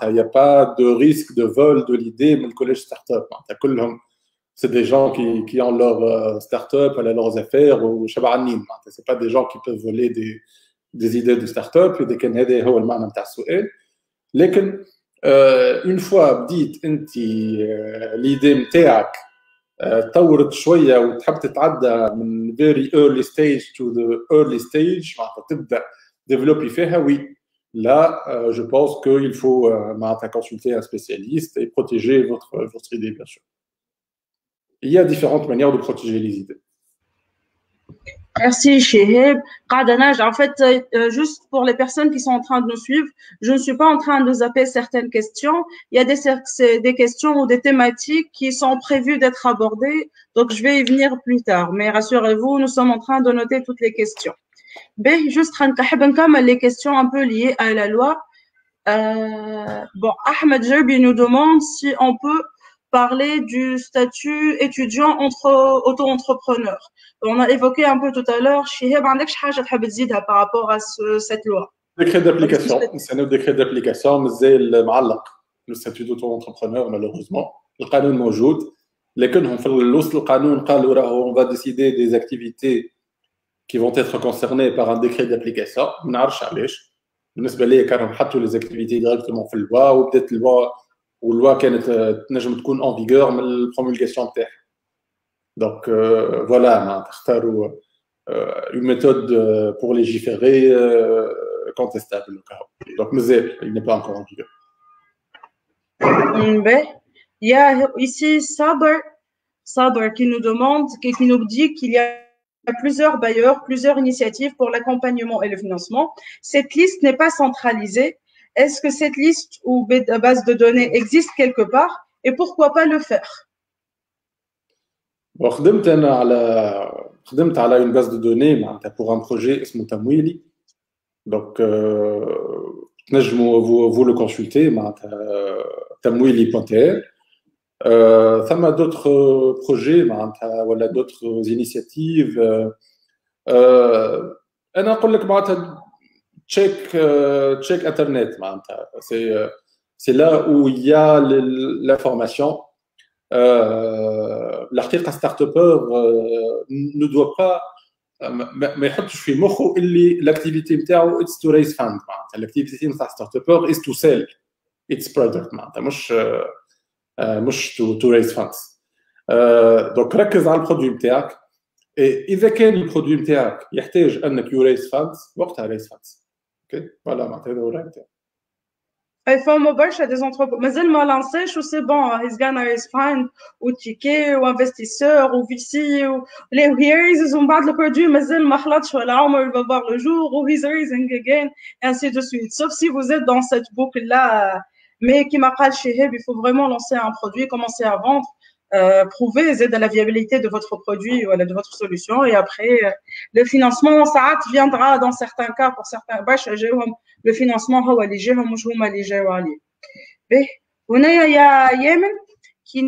Il n'y a pas de risque de vol de l'idée dans le collège start-up. C'est des gens qui ont leur start-up, leurs affaires, ou ce n'est pas des gens qui peuvent voler des idées de start-up. Une fois dites, l'idée نتاعك طورت شويه وتحب تتعدى من very early stage to the early stage معناتها تبدا développer فيها oui là je pense qu'il faut consulter un spécialiste et protéger votre idée bien sûr. il y a différentes manières de protéger les idées. Merci, Cheheb. Qadanaj, en fait, juste pour les personnes qui sont en train de nous suivre, je ne suis pas en train de zapper certaines questions. Il y a des questions ou des thématiques qui sont prévues d'être abordées, donc je vais y venir plus tard. Mais rassurez-vous, nous sommes en train de noter toutes les questions. Ben, juste les questions un peu liées à la loi. Bon, Ahmed Jerbi nous demande si on peut parler du statut étudiant entre auto-entrepreneur. On a évoqué un peu tout à l'heure. Chiheb, عندكش حاجة تحب تزيدها par rapport à cette loi? Décret d'application, c'est un décret d'application, مازال معلق le statut d'auto-entrepreneur malheureusement. القانون موجود لكنهم في الوسط القانون قالوا راهو on va décider des activités qui vont être concernées par un décret d'application. ما نعرفش علاش. بالنسبه لي كانوا حطوا les activités directement في اللوا وبدات اللوا واللوا كانت تنجم تكون en vigueur من البرومولغاسيون تاعها. Donc voilà, اختاروا une méthode pour légiférer contestable. Donc il n'est pas encore en vigueur. Il y a ici Saber qui nous demande, qui nous dit qu'il y a plusieurs bailleurs, plusieurs initiatives pour l'accompagnement et le financement. Cette liste n'est pas centralisée. Est-ce que cette liste ou base de données existe quelque part et pourquoi pas le faire? وخدمت على une base de données معناتها pour un projet اسمه تمويلي. Donc تنجموا vous le consulter معناتها تمويلي.tr. ثم d'autres projets معناتها ولا d'autres initiatives. انا نقول لك معناتها check internet معناتها c'est là où il y a l'information. الحقيقه ستارت ابر ne doit pas ما يحطش في مخه اللي الاكتيفيتي نتاعو اتس تو ريز فاند معناتها الاكتيفيتي نتاع ستارت ابر از تو سيل اتس برودكت معناتها مش تو ريز فاندز. دونك ركز على البرودوي نتاعك اذا كان البرودوي نتاعك يحتاج انك يو ريز فاندز وقتها ريز فاندز. اوكي فوالا معناتها هذا هو الراي نتاعي. فما برشا des entreprises مازال ما لانساش و سي بون he's gonna raise fund و تيكي و انفستيسور و فيسي و هيرز ومن بعد البرودوي مازال ما خلطش ولا عمر va voir le jour و he's raising again et ainsi de suite sauf si vous êtes dans cette boucle là mais qui m'a قال Cheheb il faut vraiment lancer un produit commencer à vendre prouver de la viabilité de votre produit ou de votre solution et après le financement ça viendra dans certains cas pour certains le financement هو اللي يجيهم مش هما اللي يجيو عليه. هنا يا يامن qui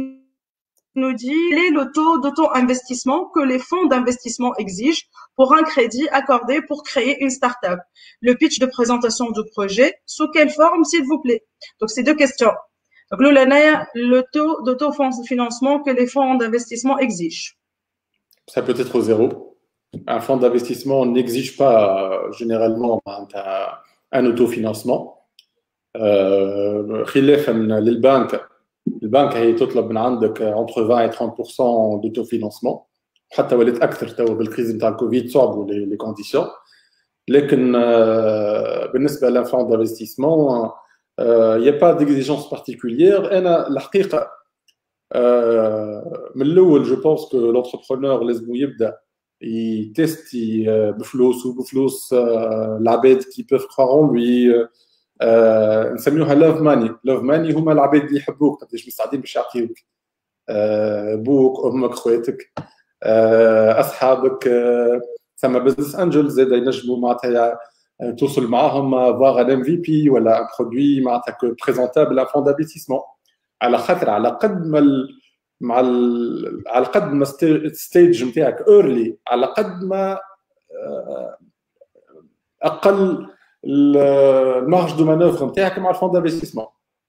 nous dit quel est le taux d'auto-investissement que les fonds d'investissement exigent pour un crédit accordé pour créer une start-up. Le pitch de présentation du projet, sous quelle forme s'il vous plaît? Donc c'est deux questions. Donc le taux d'autofinancement que les fonds d'investissement exigent. Ça peut être zéro. Un fonds d'investissement n'exige pas généralement un autofinancement. خلافا للبنك البنك هي تطلب من عندك entre 20 et 30% d'autofinancement. حتى ولات اكثر توا بالكريز نتاع الكوفيد صعبوا لي كونديسيون. لكن بالنسبه للفond d'investissement il n'y a pas d'exigence particulière. انا الحقيقه من الاول جو بونس كو لونتربرونور لازم يبدا يتستي بفلوس العباد كي بيف كخوار اون لوي. نسميوها لاف ماني هما العباد اللي يحبوك قداش مستعدين باش يعطيوك بوك امك خواتك اصحابك. ثم بزنس انجل زاد ينجموا معناتها توصل معاهم فواغ ان ام في بي ولا ان برودوي معناتها بريزونتابل ان فون دانفستيسمون. على خاطر على قد ما الستيج نتاعك ايرلي على قد ما اقل المارج دو مانوفر نتاعك مع الفون دانفستيسمون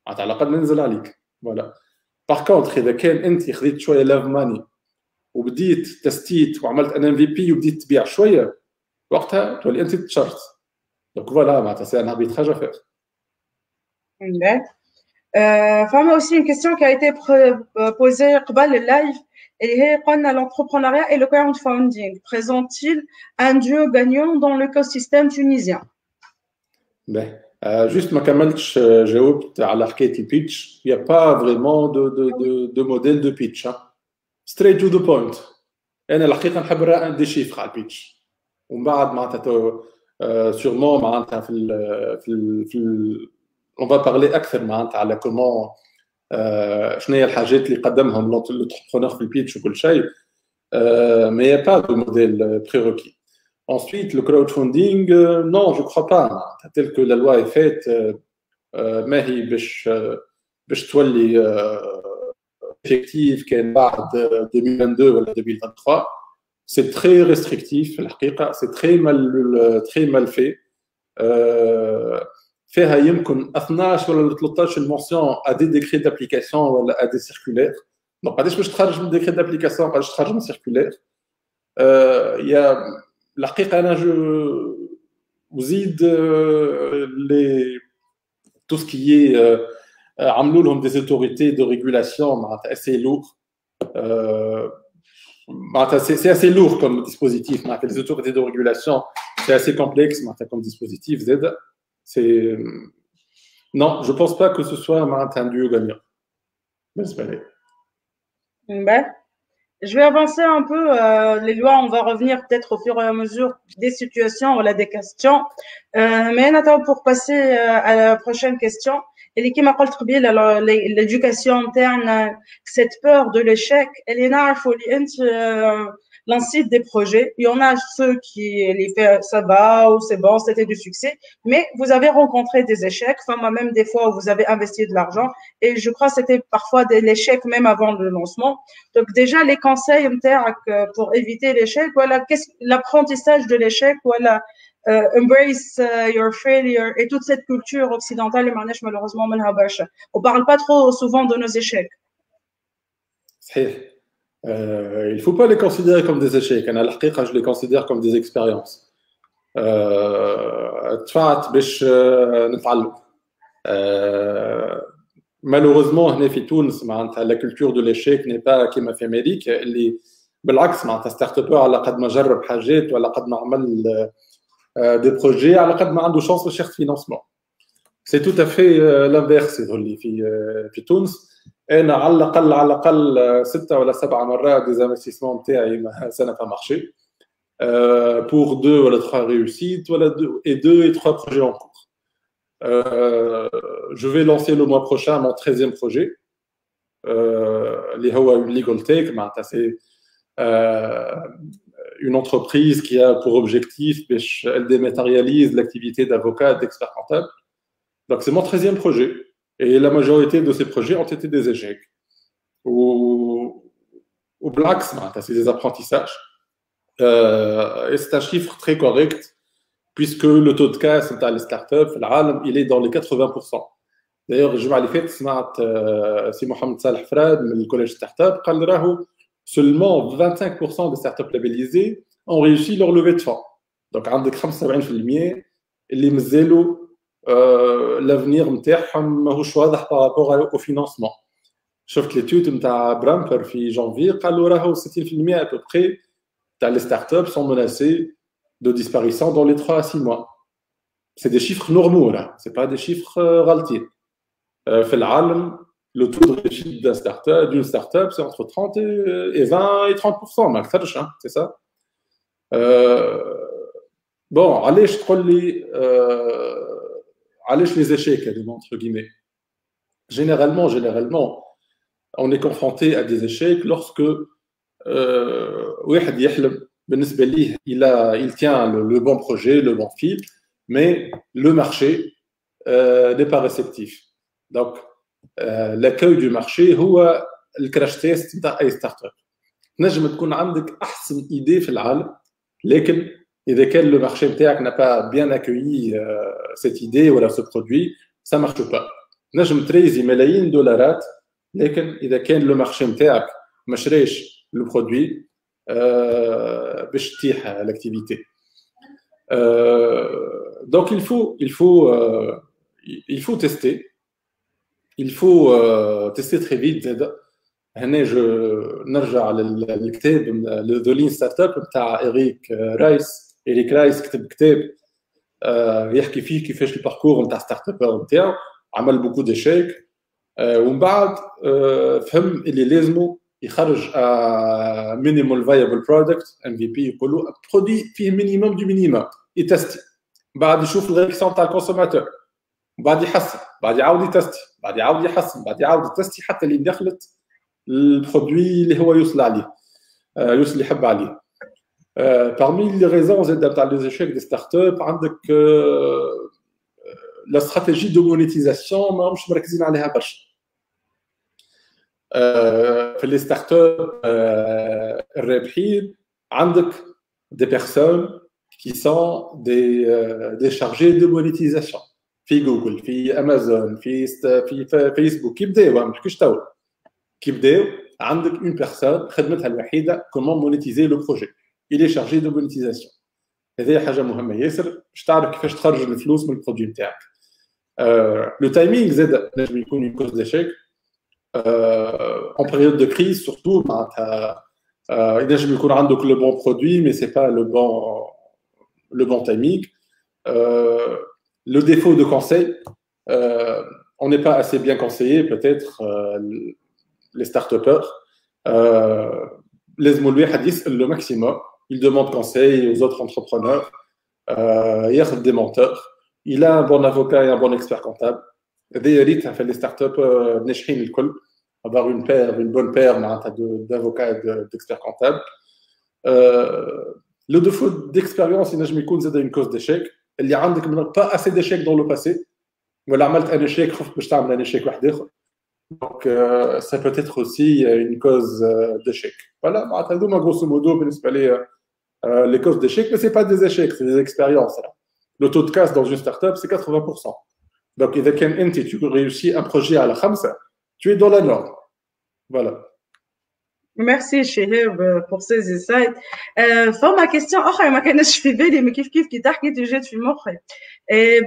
معناتها على قد ما ننزل عليك. فوالا باغ كونتخ اذا كان انت خذيت شويه لاف ماني وبديت تستيت وعملت ان ام في بي وبديت تبيع شويه وقتها تولي انت تشارت. دونك فوالا معناتها سي ان اربيتراج ا فير. فما aussi une question qui a été posée قبل اللايف اللي هي قلنا l'entrepreneuriat et le crowdfunding présente-t-il un duo gagnant dans l'écosystème tunisien? Juste ما كملتش جاوبت على حكايه البيتش. Il n'y a pas vraiment de modèle de pitch. ستريت تو ذا بوينت. انا الحقيقه نحب دي شيفر على البيتش، ومن بعد معناتها سيغمون معناتها في اون فا بارلي اكثر معناتها على كومون شنو هي الحاجات اللي قدمهم لونتربرونور في البيتش وكل شيء. Mais il n'y a pas de modèle prérequis. Ensuite, le crowdfunding, non, je ne crois pas. Tel que la loi est faite, mais باش تولي effective كان بعد 2022 ولا 2023. C'est très restrictif, الحقيقة. C'est très mal fait. فيها يمكن 12 ولا 13 mention à des décrets d'application ولا à des circulaires. Donc, قداش باش تخرج من décret d'application قداش تخرج من circulaire. يا الحقيقة أنا وزيد les tout ce qui est عملوا لهم des autorités de régulation معناتها assez lourd. C'est assez lourd comme dispositif. Les autorités de régulation, c'est assez complexe comme dispositif. Non, je ne pense pas que ce soit un duo gagnant. Ben, je vais avancer un peu les lois. On va revenir peut-être au fur et à mesure des situations ou des questions. Mais Nathan, pour passer à la prochaine question, et qui m'a dit l'éducation interne, cette peur de l'échec, elle est là, il faut lancent des projets. Il y en a ceux qui les fait ça va ou c'est bon, c'était du succès. Mais vous avez rencontré des échecs, enfin moi-même des fois où vous avez investi de l'argent et je crois que c'était parfois de l'échec même avant le lancement. Donc déjà les conseils pour éviter l'échec, voilà, l'apprentissage de l'échec, voilà. Embrace your failure et toute cette culture occidentale, malheureusement, on parle pas trop souvent de nos échecs. Il ne faut pas les considérer comme des échecs. Je les considère comme des expériences. Malheureusement, la culture de l'échec n'est pas comme في أمريكا اللي بالعكس معناتها ستارت اب على قد ما جرب حاجات وعلى قد ما عمل des projets على قد ما عنده شانس باش ياخذ فينانسمون. C'est tout à fait l'inverse اللي في تونس. انا على الاقل 6 ولا 7 مرات des investissements نتاعي ça n'a pas marché pour 2 ولا 3 réussites ولا 2 et 3 projets en cours. Je vais lancer le mois prochain mon 13e projet اللي هو Legal Tech. C'est une entreprise qui a pour objectif elle dématérialise l'activité d'avocat et d'expert comptable. Donc c'est mon 13e projet. Et la majorité de ces projets ont été des échecs. Au Black, c'est des apprentissages. Et c'est un chiffre très correct, puisque le taux de casse dans les startups, il est dans les 80%. D'ailleurs, je vais faire c'est Mohamed Saleh Frad, du collège startup, seulement 25% des startups labellisées ont réussi leur levée de fonds. Donc, on a 75% اللي مازالوا l'avenir نتاعهم ماهوش واضح par rapport au financement. شفت l'étude نتاع برامبر في janvier قالوا راهو 60% à peu près تاع les startups sont menacées de disparition dans les 3 à 6 mois. C'est des chiffres normaux là, c'est pas des chiffres غلطين. في العالم le taux de réussite d'une startup c'est entre 30 et 20 et 30%, ما اكثرش, c'est ça. Bon, علاش تقول لي علاش les échecs entre guillemets. Généralement, on est confronté à des échecs lorsque واحد يحلم بالنسبة ليه il tient le bon projet, le bon fil, mais le marché n'est pas réceptif. Donc, l'accueil du marché هو الكراش تيست نتاع أي ستارت اب. تنجم تكون عندك أحسن idée في العالم, لكن إذا كان le marché نتاعك n'a pas bien accueilli cette idée ou ce produit, ça marche pas. نجم تريزي ملايين دولارات, لكن إذا كان le marché نتاعك ما شريش le produit باش تطيح l'activité. Donc il faut tester. Il faut tester très vite. هنا نرجع للكتاب The Lean Startup نتاع إريك رايس كتب كتاب يحكي فيه كيفاش الباركور نتاع ستارت اب نتاعو, عمل بوكو ديشيك ومن بعد فهم اللي لازمه يخرج مينيمال فايبل برودكت ام في بي، يقولوا برودوي فيه مينيموم دو مينيموم، يتستي، بعد يشوف الرياكسيون تاع الكونسوماتور، بعد يحسن، بعد يعاود يتستي، بعد يعاود يحسن، بعد يعاود يتستي حتى اللي دخلت البرودوي اللي هو يوصل عليه، يوصل يحب عليه. Parmi les raisons تاع les échecs des startups عندك la stratégie de monétisation ماهمش مركزين عليها برشا. في les startups الرابحين عندك des personnes qui sont des chargés de monétisation في جوجل، في امازون، في فيسبوك، كيبداو ما نحكيش تو، كيبداو عندك une personne خدمتها الوحيده comment monétiser le projet. Il est chargé de monétisation. هذه حاجه مهمه ياسر باش تعرف كيفاش تخرج الفلوس من البرودوي نتاعك. لو تايمينغ زاد نجم يكون une cause d'échec en période de crise surtout. معناتها ينجم يكون عندك le bon produit mais c'est pas le bon timing. Le défaut de conseil, on n'est pas assez bien conseillé peut-être les start-upers. لازم الواحد يسأل le maximum. Il demande conseil aux autres entrepreneurs. Il y a des menteurs. Il a un bon avocat et un bon expert comptable. D'ailleurs, ça fait les startups ناجحين الكل. Avoir une bonne paire d'avocats et d'experts comptables. Le défaut d'expérience, il يكون زاد une cause d'échec. اللي عندك pas assez d'échecs dans le passé. ولا عملت un échec خفت باش تعمل un échec واحد آخر. Donc, ça peut être aussi une cause d'échec. Voilà, grosso modo, les causes d'échec, mais ce n'est pas des échecs, c'est des expériences. Là. Le taux de casse dans une startup, c'est 80%. Donc, si tu réussis un projet à la 5, tu es dans la norme. Voilà. Merci Chihib pour ces insights. فما question أخرى ما كانتش في بالي mais كيف كي تحكي تجات في مخي.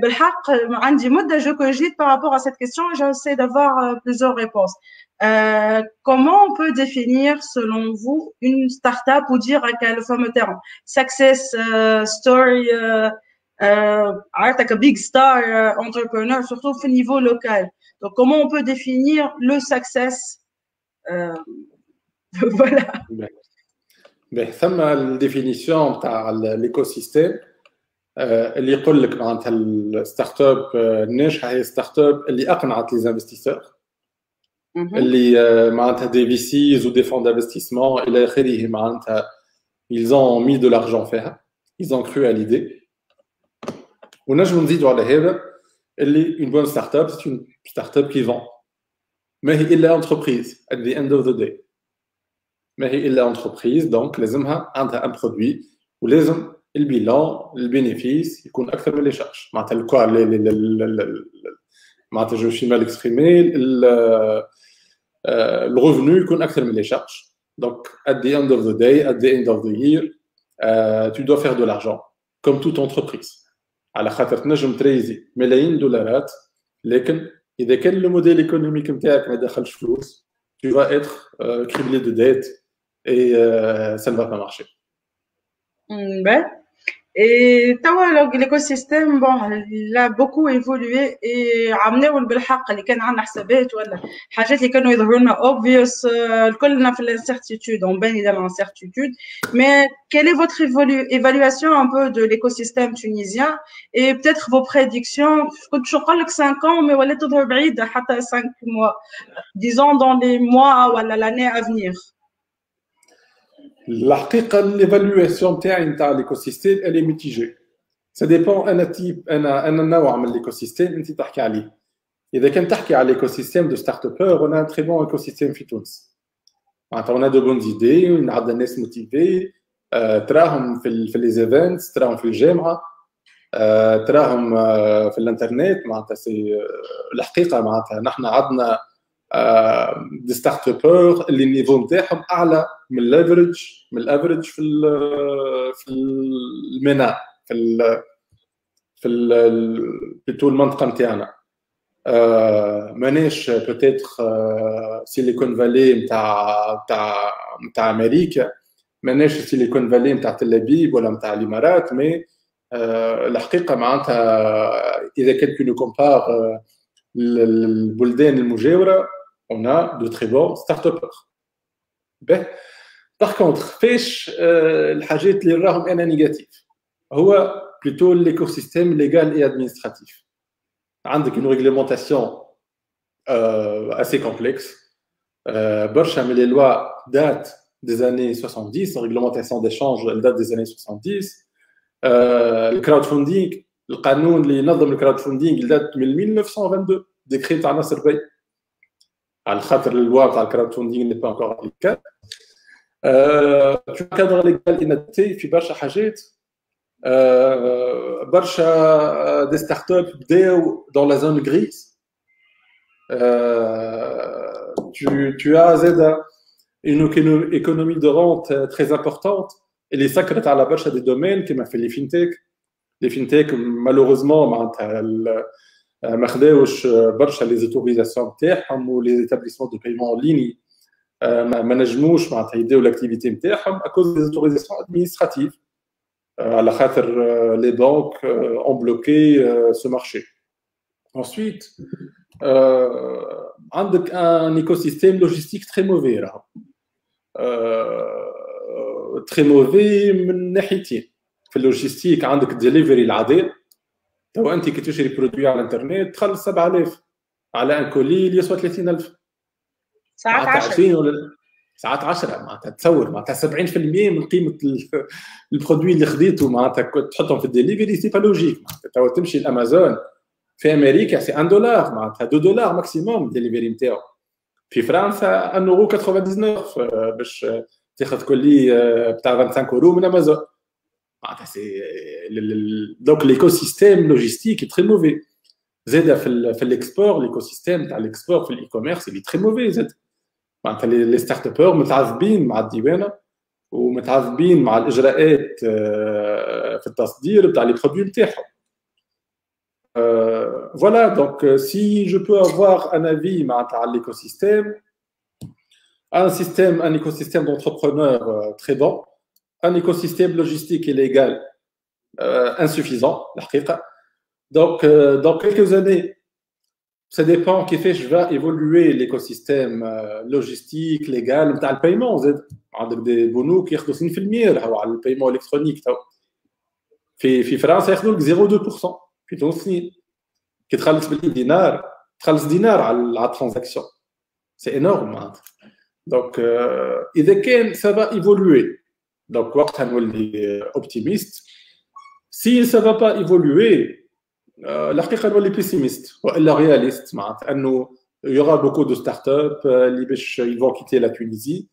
بالحق عندي مدة je cogite par rapport à cette question et j'essaie d'avoir plusieurs réponses. Comment on peut définir selon vous une start-up ou dire à quel fameux terme success story عرفتك big star entrepreneur surtout au niveau local. Donc comment on peut définir le success voilà. ثم الديفينيسيون تاع الايكوسيستيم اللي يقول لك معناتها الستارت اب الناجحه هي ستارت اب اللي اقنعت لي انفستيسور، اللي معناتها دي في سيز و دي فون دانفستيسمون الى اخره، معناتها ils ont mis de l'argent فيها، ils ont cru à l'idée. ونجم نزيدوا على هذا اللي une bonne startup c'est une startup qui vend، ما هي الا entreprise at the end of the day، ما هي الا entreprise donc لازمها عندها ان برودوي ولازم البيلان البينيفيس يكون اكثر من لي شارج. معناتها الكوا معناتها جو شي مال اكسبريمي الريفونو يكون اكثر من لي شارج. donc at the end of the day at the end of the year tu dois faire de l'argent comme toute entreprise، على خاطر تنجم تريزي ملايين دولارات لكن اذا كان الموديل ايكونوميك نتاعك ما دخلش فلوس tu vas être criblé de dettes et ça ne va pas marcher. Ben. Et l'écosystème bon il a beaucoup évolué et عملوا بالحق اللي كان عندنا حسابات ولا حاجات اللي كانوا يظهروا لنا obvious كلنا في l'incertitude on baigne dans l'incertitude. Mais quelle est votre évaluation un peu de l'écosystème tunisien et peut-être vos prédictions؟ كنت شو قال لك 5 ans mais ولا تظهر بعيدة حتى 5 mois disons dans les mois ولا l'année à venir. الحقيقه ليفالواسيون تاعي نتاع ليكوسيستيم الي ميتيجي، سا ديبون انا نوع من ليكوسيستيم انت تحكي عليه. اذا كان تحكي على ليكوسيستيم دو ستارت ابور انا تري بون ايكوسيستيم في تونس، معناتها انا دو بون زيدي عندنا الناس موتيفي، تراهم في لي زيفنتس، تراهم في الجامعه، تراهم في الانترنت. معناتها سي الحقيقه معناتها نحن عندنا دي ستارت ابور اللي النيفو نتاعهم اعلى من الافريج في المينا في طول المنطقه نتاعنا. ماناش بوتيتر سيليكون فالي نتاع امريكا، ماناش سيليكون فالي نتاع تل ابيب ولا نتاع الامارات، مي الحقيقه معناتها اذا كنت نو كومبار البلدان المجاوره on a de très bons start-upers. Par contre, فاش الحاجات اللي راهم انا نيجاتيف هو plutôt l'écosystème légal et administratif. عندك une réglementation assez complexe. برشا من les lois datent des années 70, la réglementation d'échange elle date des années 70. Le crowdfunding, le قانون اللي ينظم الكراودفوندينغ il date من 1922, décret تاع ناصر بي. على خاطر اللوا تاع الكراودفوندينغ n'est pas encore applicable. Tu cadre légal inadapté في برشا حاجات. برشا des startups بداو dans la zone grise. Tu as une économie de rente très importante et les sacrés à la برشا des domaines qui m'a fait les fintech. Les fintech malheureusement ما خداوش برشا les autorisations نتاعهم و les établissements de paiement en ligne ما نجموش معناتها يديروا l'activité نتاعهم à cause des autorisations administratives. على خاطر les banques ont bloqué ce marché. Ensuite, عندك un écosystème logistique très mauvais là. Très mauvais من ناحيتين. في اللوجيستيك عندك ديليفري العادي. تو انت كي تشري برودوي على الانترنت تخلص 7000 على ان كولي اللي يسوى 30000. ساعات 10 ولا ساعات 10 معناتها تصور معناتها 70% من قيمه البرودوي اللي خديته معناتها تحطهم في الدليفري سي با لوجيك. معناتها تو تمشي لامازون في امريكا سي 1 دولار معناتها 2 دولار ماكسيموم الدليفري نتاعو. في فرنسا 1.99 باش تاخذ كولي بتاع 25 اورو من امازون. معناتها سي دونك ليكوسيستيم لوجيستيك تري موفي. زاد في الاكسبور ليكوسيستيم تاع الاكسبور في الاي كوميرس اللي تري موفي. زاد معناتها لي ستارت ابور متعذبين مع الديوانه ومتعذبين مع الاجراءات في التصدير تاع لي برودوي نتاعهم. Voilà, donc si je peux avoir un avis à l'écosystème, un écosystème d'entrepreneurs très bon, un écosystème logistique et légal insuffisant, donc dans quelques années, ça dépend qui fait je vais évoluer l'écosystème logistique, légal, le paiement, avec des bonus qui sont 50% le paiement électronique. في فرنسا ياخذوا لك 0.2%. في تونس سنين كي تخلص بالدينار تخلص دينار على الترانزاكسيون سي انورم معناتها. دونك اذا كان سافا ايفولوي دونك وقتها نولي اوبتيميست. سي سافا با ايفولوي الحقيقه نولي بيسيميست والا رياليست معناتها انه يوغا بوكو دو ستارت اب اللي باش يفون كيتي لا تونيزي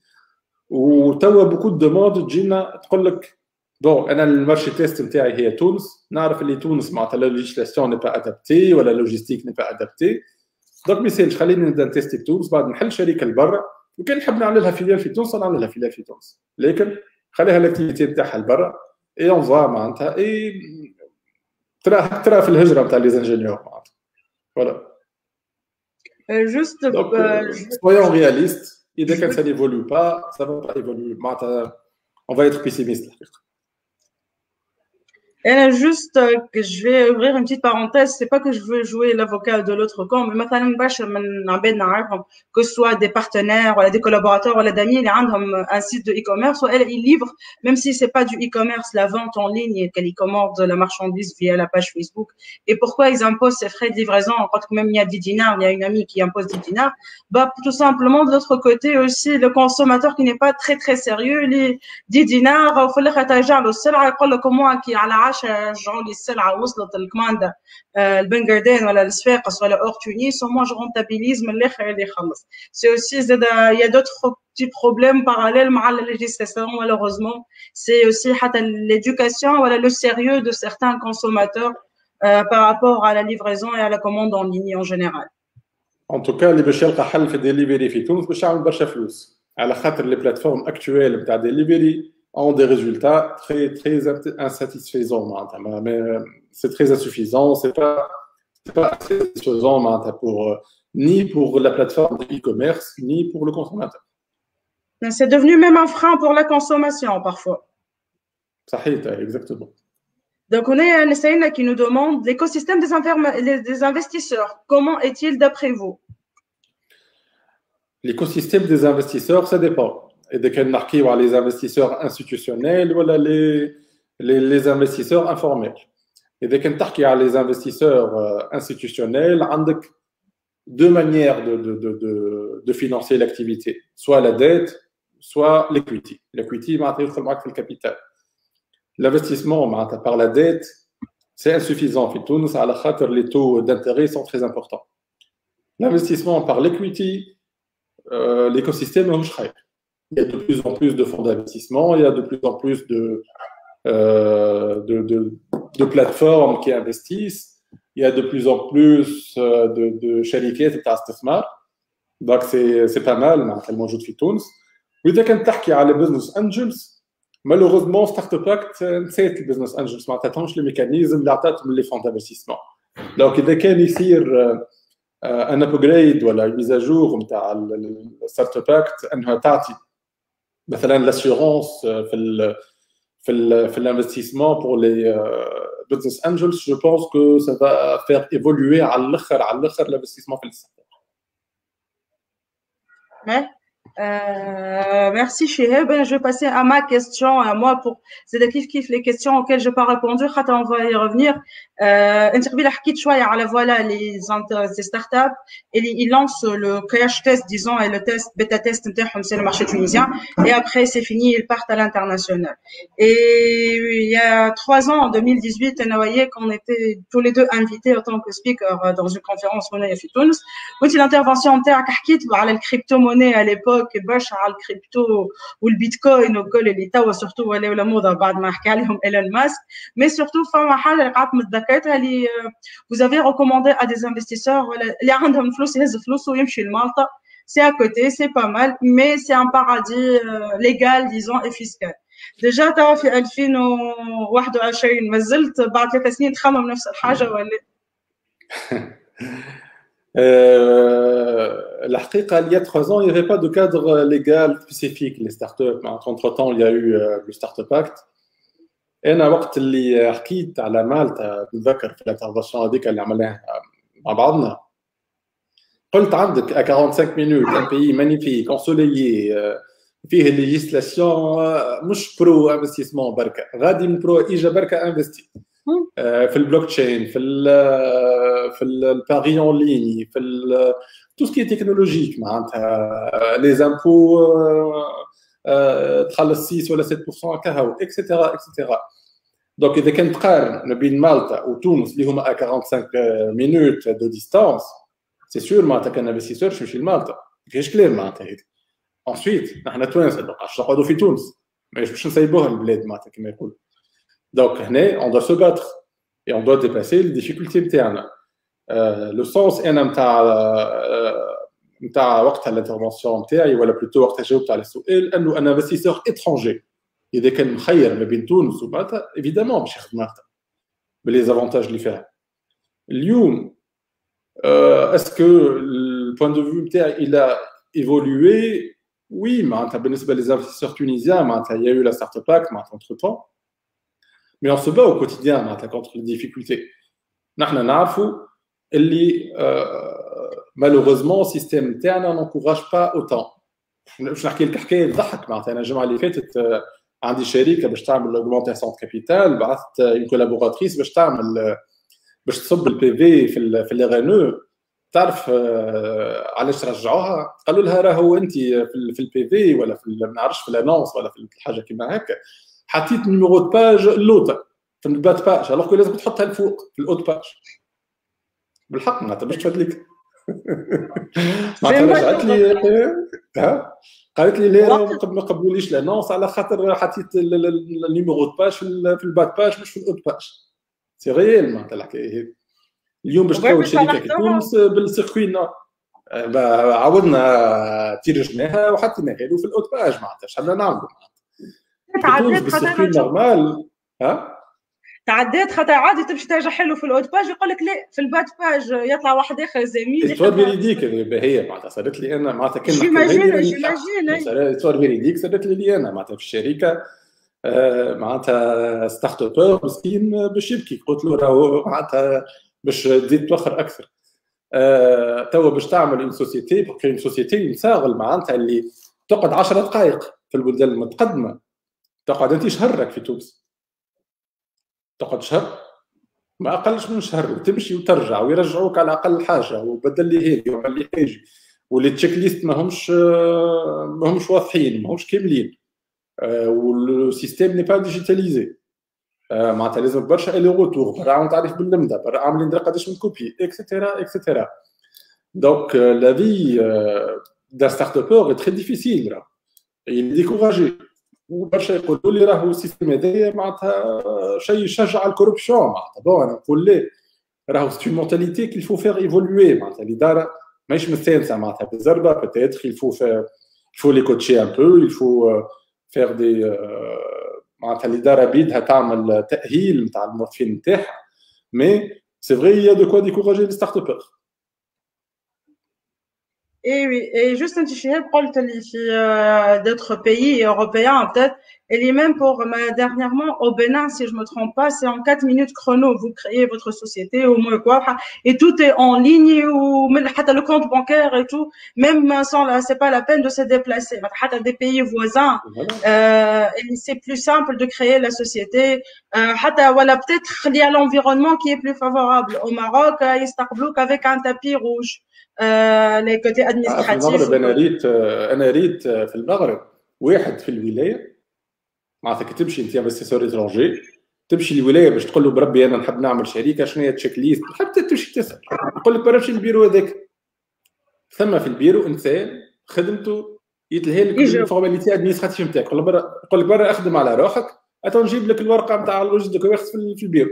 وتوا بوكو دو دوموند تجينا تقول لك بون انا المارشي تيست نتاعي هي تونس. نعرف اللي تونس معناتها لا ليجيسلاسيون ني با ادابتي ولا لوجيستيك ني با ادابتي. دونك ما يسالش خليني نبدا نتيستي في تونس بعد نحل شركه لبرا وكان نحب نعمل لها فيليال في تونس نعمل لها فيليال في تونس لكن خليها الاكتيفيتي نتاعها لبرا اي اون فوا معناتها اي ترى في الهجره نتاع لي زانجينيور معناتها. فوالا juste soyons réalistes. اذا كان ça n'évolue pas ça va pas évoluer معناتها on va être pessimiste. Et juste que je vais ouvrir une petite parenthèse, c'est pas que je veux jouer l'avocat de l'autre camp, mais maintenant que ce soit des partenaires ou des collaborateurs ou d'amis, ils ont un site de e-commerce où ils livrent, même si c'est pas du e-commerce, la vente en ligne, qu'ils commandent la marchandise via la page Facebook. Et pourquoi ils imposent ces frais de livraison? Quand même il y a 10 dinars, il y a une amie qui impose 10 dinars. Bah tout simplement de l'autre côté aussi le consommateur qui n'est pas très très sérieux, les 10 dinars, il faut les rétager le seul يقول لك moi qui à la رجعوا لي السلعه وصلت الكمانده البنغردين ولا الصفاقس ولا اور تونس وما جو رونتابيليز من الاخر اللي يخلص. سي اوسي زاد يا دوتر بتي بروبليم باراليل مع لا ليجيسلاسيون malheureusement. سي اوسي حتى l'éducation ولا لو sérieux de certains consommateurs par rapport à la livraison et à la commande en ligne en général. En tout cas اللي باش يلقى حل في ديليفري في تونس باش يعمل برشا فلوس على خاطر لي بلاتفورم اكطويل نتاع ديليفري ont des résultats très insatisfaisants. Mais c'est très insuffisant, c'est pas assez satisfaisant ni pour la plateforme de e-commerce, ni pour le consommateur. C'est devenu même un frein pour la consommation parfois. صحيح, exactement. Donc on est un essayant qui nous demande l'écosystème des investisseurs. Comment est-il d'après vous? L'écosystème des investisseurs, ça dépend. اذا كان نحكيو على les investisseurs institutionnels ولا les investisseurs informels. اذا كنت تحكي على les investisseurs institutionnels عندك deux manières de financer l'activité, soit la dette, soit l'equity. L'equity معناتها يدخل معك في الكابيتال. L'investissement معناتها par la dette c'est insuffisant في تونس على خاطر les taux d'intérêt sont très importants. L'investissement par l'equity, l'écosystème ماهوش خايب. Il y a de plus en plus de fonds d'investissement, il y a de plus en plus de plateformes qui investissent, il y a de plus en plus de شركات تاع استثمار. Donc c'est pas mal معناتها الموجود في تونس. وإذا كنت تحكي على business angels, malheureusement startup act نسيت البزنس انجلز ما عطاتهمش لي ميكانيزم اللي عطاتهم لي فون دانفستيسمون. دونك اذا كان يصير ان ابجريد ولا ميزاجور نتاع الستارت اب اكت انها تعطي مثلا لاسيورونس في l'investissement pour les business angels, je pense que ça va faire évoluer على الاخر l'investissement في الستارت اب. Merci Chiheb. Je vais passer à ma question à moi pour c'est les questions auxquelles je n'ai pas répondu. On va y revenir. انت قبيله حكيت شويه على voilà les startups et ils lancent le crash test disons et le test bêta test نتاعهم c'est le marché tunisien et après c'est fini ils partent à l'international. Et il y a 3 ans en 2018 انا وياك on était tous les deux invités en tant que speaker dans une conférence monnaie في تونس. وانت l'intervention نتاعك حكيت على الكريبتو-monnaie à l'époque برشا على الكريبتو والبيتكوين وكل اللي توا سورتو ولاو لا موضه بعد ما حكى عليهم ايلون ماسك. Mais surtout فما حاجه قعدت متذكرتها اللي vous avez recommandé à des investisseurs اللي عندهم فلوس يهز فلوسه ويمشي لمالطا. C'est à côté, c'est pas mal, mais c'est un paradis légal disons et fiscal. Déjà توا في 2021 ما زلت بعد 3 سنين تخمم نفس الحاجه ولا؟ La haqiqa, il y a 3 ans, il n'y avait pas de cadre légal spécifique, les startups. Entre-temps, il y a eu le Startup Act. أنا وقت اللي حكيت على مالطا نتذكر في الانترفونسيون هذيك اللي عملناها مع بعضنا قلت عندك 45 minutes un pays magnifique ensoleillé فيه الليجيسلاسيون مش برو انفستيسمون بركه غادي من برو اجا بركه انفستي في البلوك تشين في الباري اون ليني في تو سكي تكنولوجيك معناتها لي زامبو تخلص 6 ولا 7% كهو اكسيتيرا اكسيتيرا. دونك اذا كنت تقارن بين مالطا وتونس اللي هما 45 minutes دو ديستانس سي سور معناتها كان انفستيسور باش يمشي لمالطا كاينش كلام معناتها هذه. انسويت نحن توانسه باش نقعدوا في تونس ماهيش باش نسيبوها البلاد معناتها كما يقول. دونك هنا on doit se battre et on doit dépasser les difficultés نتاعنا. لو سونس انا نتاع وقتها الانترفونسيون نتاعي ولا بلوتو وقتها جاوبت على السؤال انه انا انفستيسور اترونجي اذا كان مخير ما بين تونس ومالطا ايفيدامون باش ياخذ مالطا بلي زافونتاج اللي فيها. اليوم اسكو البوان دو فيو نتاعي الى ايفولوي وي معناتها بالنسبه لي انفستيسور تونيزيان معناتها يا يو لا ستارت اب اكت معناتها انتر طون مي اون سو با او كوتيديان معناتها كونتر لي ديفيكولتي. نحن نعرفوا اللي malheureusement السيستم نتاعنا نونكوراج با اوتون. باش نحكي لك حكايه تضحك معناتها انا الجمعه اللي فاتت عندي شركه باش تعمل اوغمونتاسيون كابيتال بعثت اون كولابوراتريس باش تصب البي في في لي رينو. تعرف علاش رجعوها؟ قالوا لها راهو انت في البي في ولا في ما نعرفش في الانونس ولا في حاجه كيما هكا حطيت نيميرو دو باج لوطا في البات باج الوغ كو لازم تحطها الفوق في الاوت باج. بالحق معناتها باش تفاد لك معناتها رجعت لي قالت لي لا ما قبلوليش لانونس على خاطر حطيت النيميرو دو باج في البات باج مش في الاوت باج. سي ريال معناتها الحكايه هذه. اليوم باش تكون شركه في تونس بالسيركوينا عاودنا تيرجناها وحطيناها له في الاوت باج معناتها شحال نعملوا تعديت بالسيركوي نورمال. تعديت خاطر عادي تمشي ترجع له في الاوت باج يقول لك لا في البات باج يطلع واحد اخر زميل صور فيريديك هي معناتها صارت لي انا معناتها كان جيماجين صور فيريديك صارت لي انا معناتها في الشركه معناتها ستارت اب مسكين باش يبكي قلت له راهو معناتها باش تزيد توخر اكثر. توا باش تعمل اون سوسيتي بوغ اون سوسيتي نساغل معناتها اللي تقعد 10 دقائق. في البلدان المتقدمه تقعد انت شهرك في تونس، تقعد شهر ما اقلش من شهر، وتمشي وترجع ويرجعوك على اقل حاجه، وبدل لي هيك وعمل لي حاجه، واللي تشيك ليست ماهمش واضحين، ماهمش كاملين، والسيستيم ني با ديجيتاليزي، معناتها لازم برشا الي روتور، برا عاود تعرف باللمده، برا عاملين ندير قداش من كوبي اكسيتيرا اكسيتيرا. دونك لا في d'un start-upper est très difficile. Il est découragé. وبرشا يقولوا لي راهو السيستم هذايا معناتها شيء يشجع الكوربسيون. معناتها بون انا نقول ليه راهو سي اون مونتاليتي كيل فو فيغ ايفولوي. معناتها الاداره ماهيش مستانسه معناتها بالزربه، بتاتر il faut les coacher un peu, il faut faire des معناتها الاداره بيدها تعمل تاهيل نتاع الموظفين نتاعها. مي سي فري il y a de quoi décourager les start-upers. Et oui, et juste un petit chien, d'autres pays européens, peut-être, et les mêmes pour, dernièrement, au Bénin, si je me trompe pas, c'est en 4 minutes chrono, vous créez votre société, au moins quoi, et tout est en ligne, ou même le compte bancaire et tout, même sans c'est pas la peine de se déplacer. Des pays voisins, c'est plus simple de créer la société, voilà, peut-être il y a l'environnement qui est plus favorable. Au Maroc, ils s'accrochent avec un tapis rouge. les côtés administratifs. في المغرب انا ريت في المغرب واحد في الولايه معناتها كي تمشي انت انفستيسور اترونجي تمشي للولايه باش تقول له بربي انا نحب نعمل شركه، شنو هي تشيك ليست، حتى تمشي تسال يقول لك برا نمشي للبيرو هذاك. ثم في البيرو انسان خدمته يتلهي لك الفورماليتي ادمينستراتيف نتاعك، يقول لك برا اخدم على روحك، اتو نجيب لك الورقه نتاع الوجه دو كوميرس في البيرو.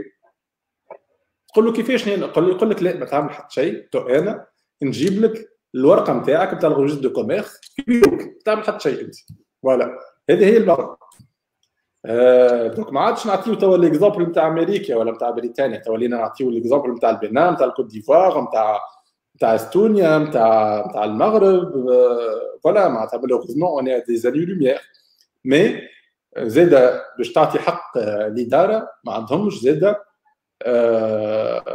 تقول له كيفاش يقول لك لا ما تعمل حتى شيء، تو انا نجيب لك الورقه نتاعك نتاع الريجستر دو كوميرس في بيروك، تعمل حتى شيء انت. فوالا هذه هي المغرب. دونك ما عادش نعطيو توا ليكزامبل نتاع امريكا ولا نتاع بريطانيا، توا ولينا نعطيو ليكزامبل نتاع البنان، نتاع الكوت ديفوار، نتاع استونيا، نتاع المغرب. فوالا معناتها مالوغوزمون اون اي دي زاني لوميير. مي زاده باش تعطي حق الاداره ما عندهمش زاده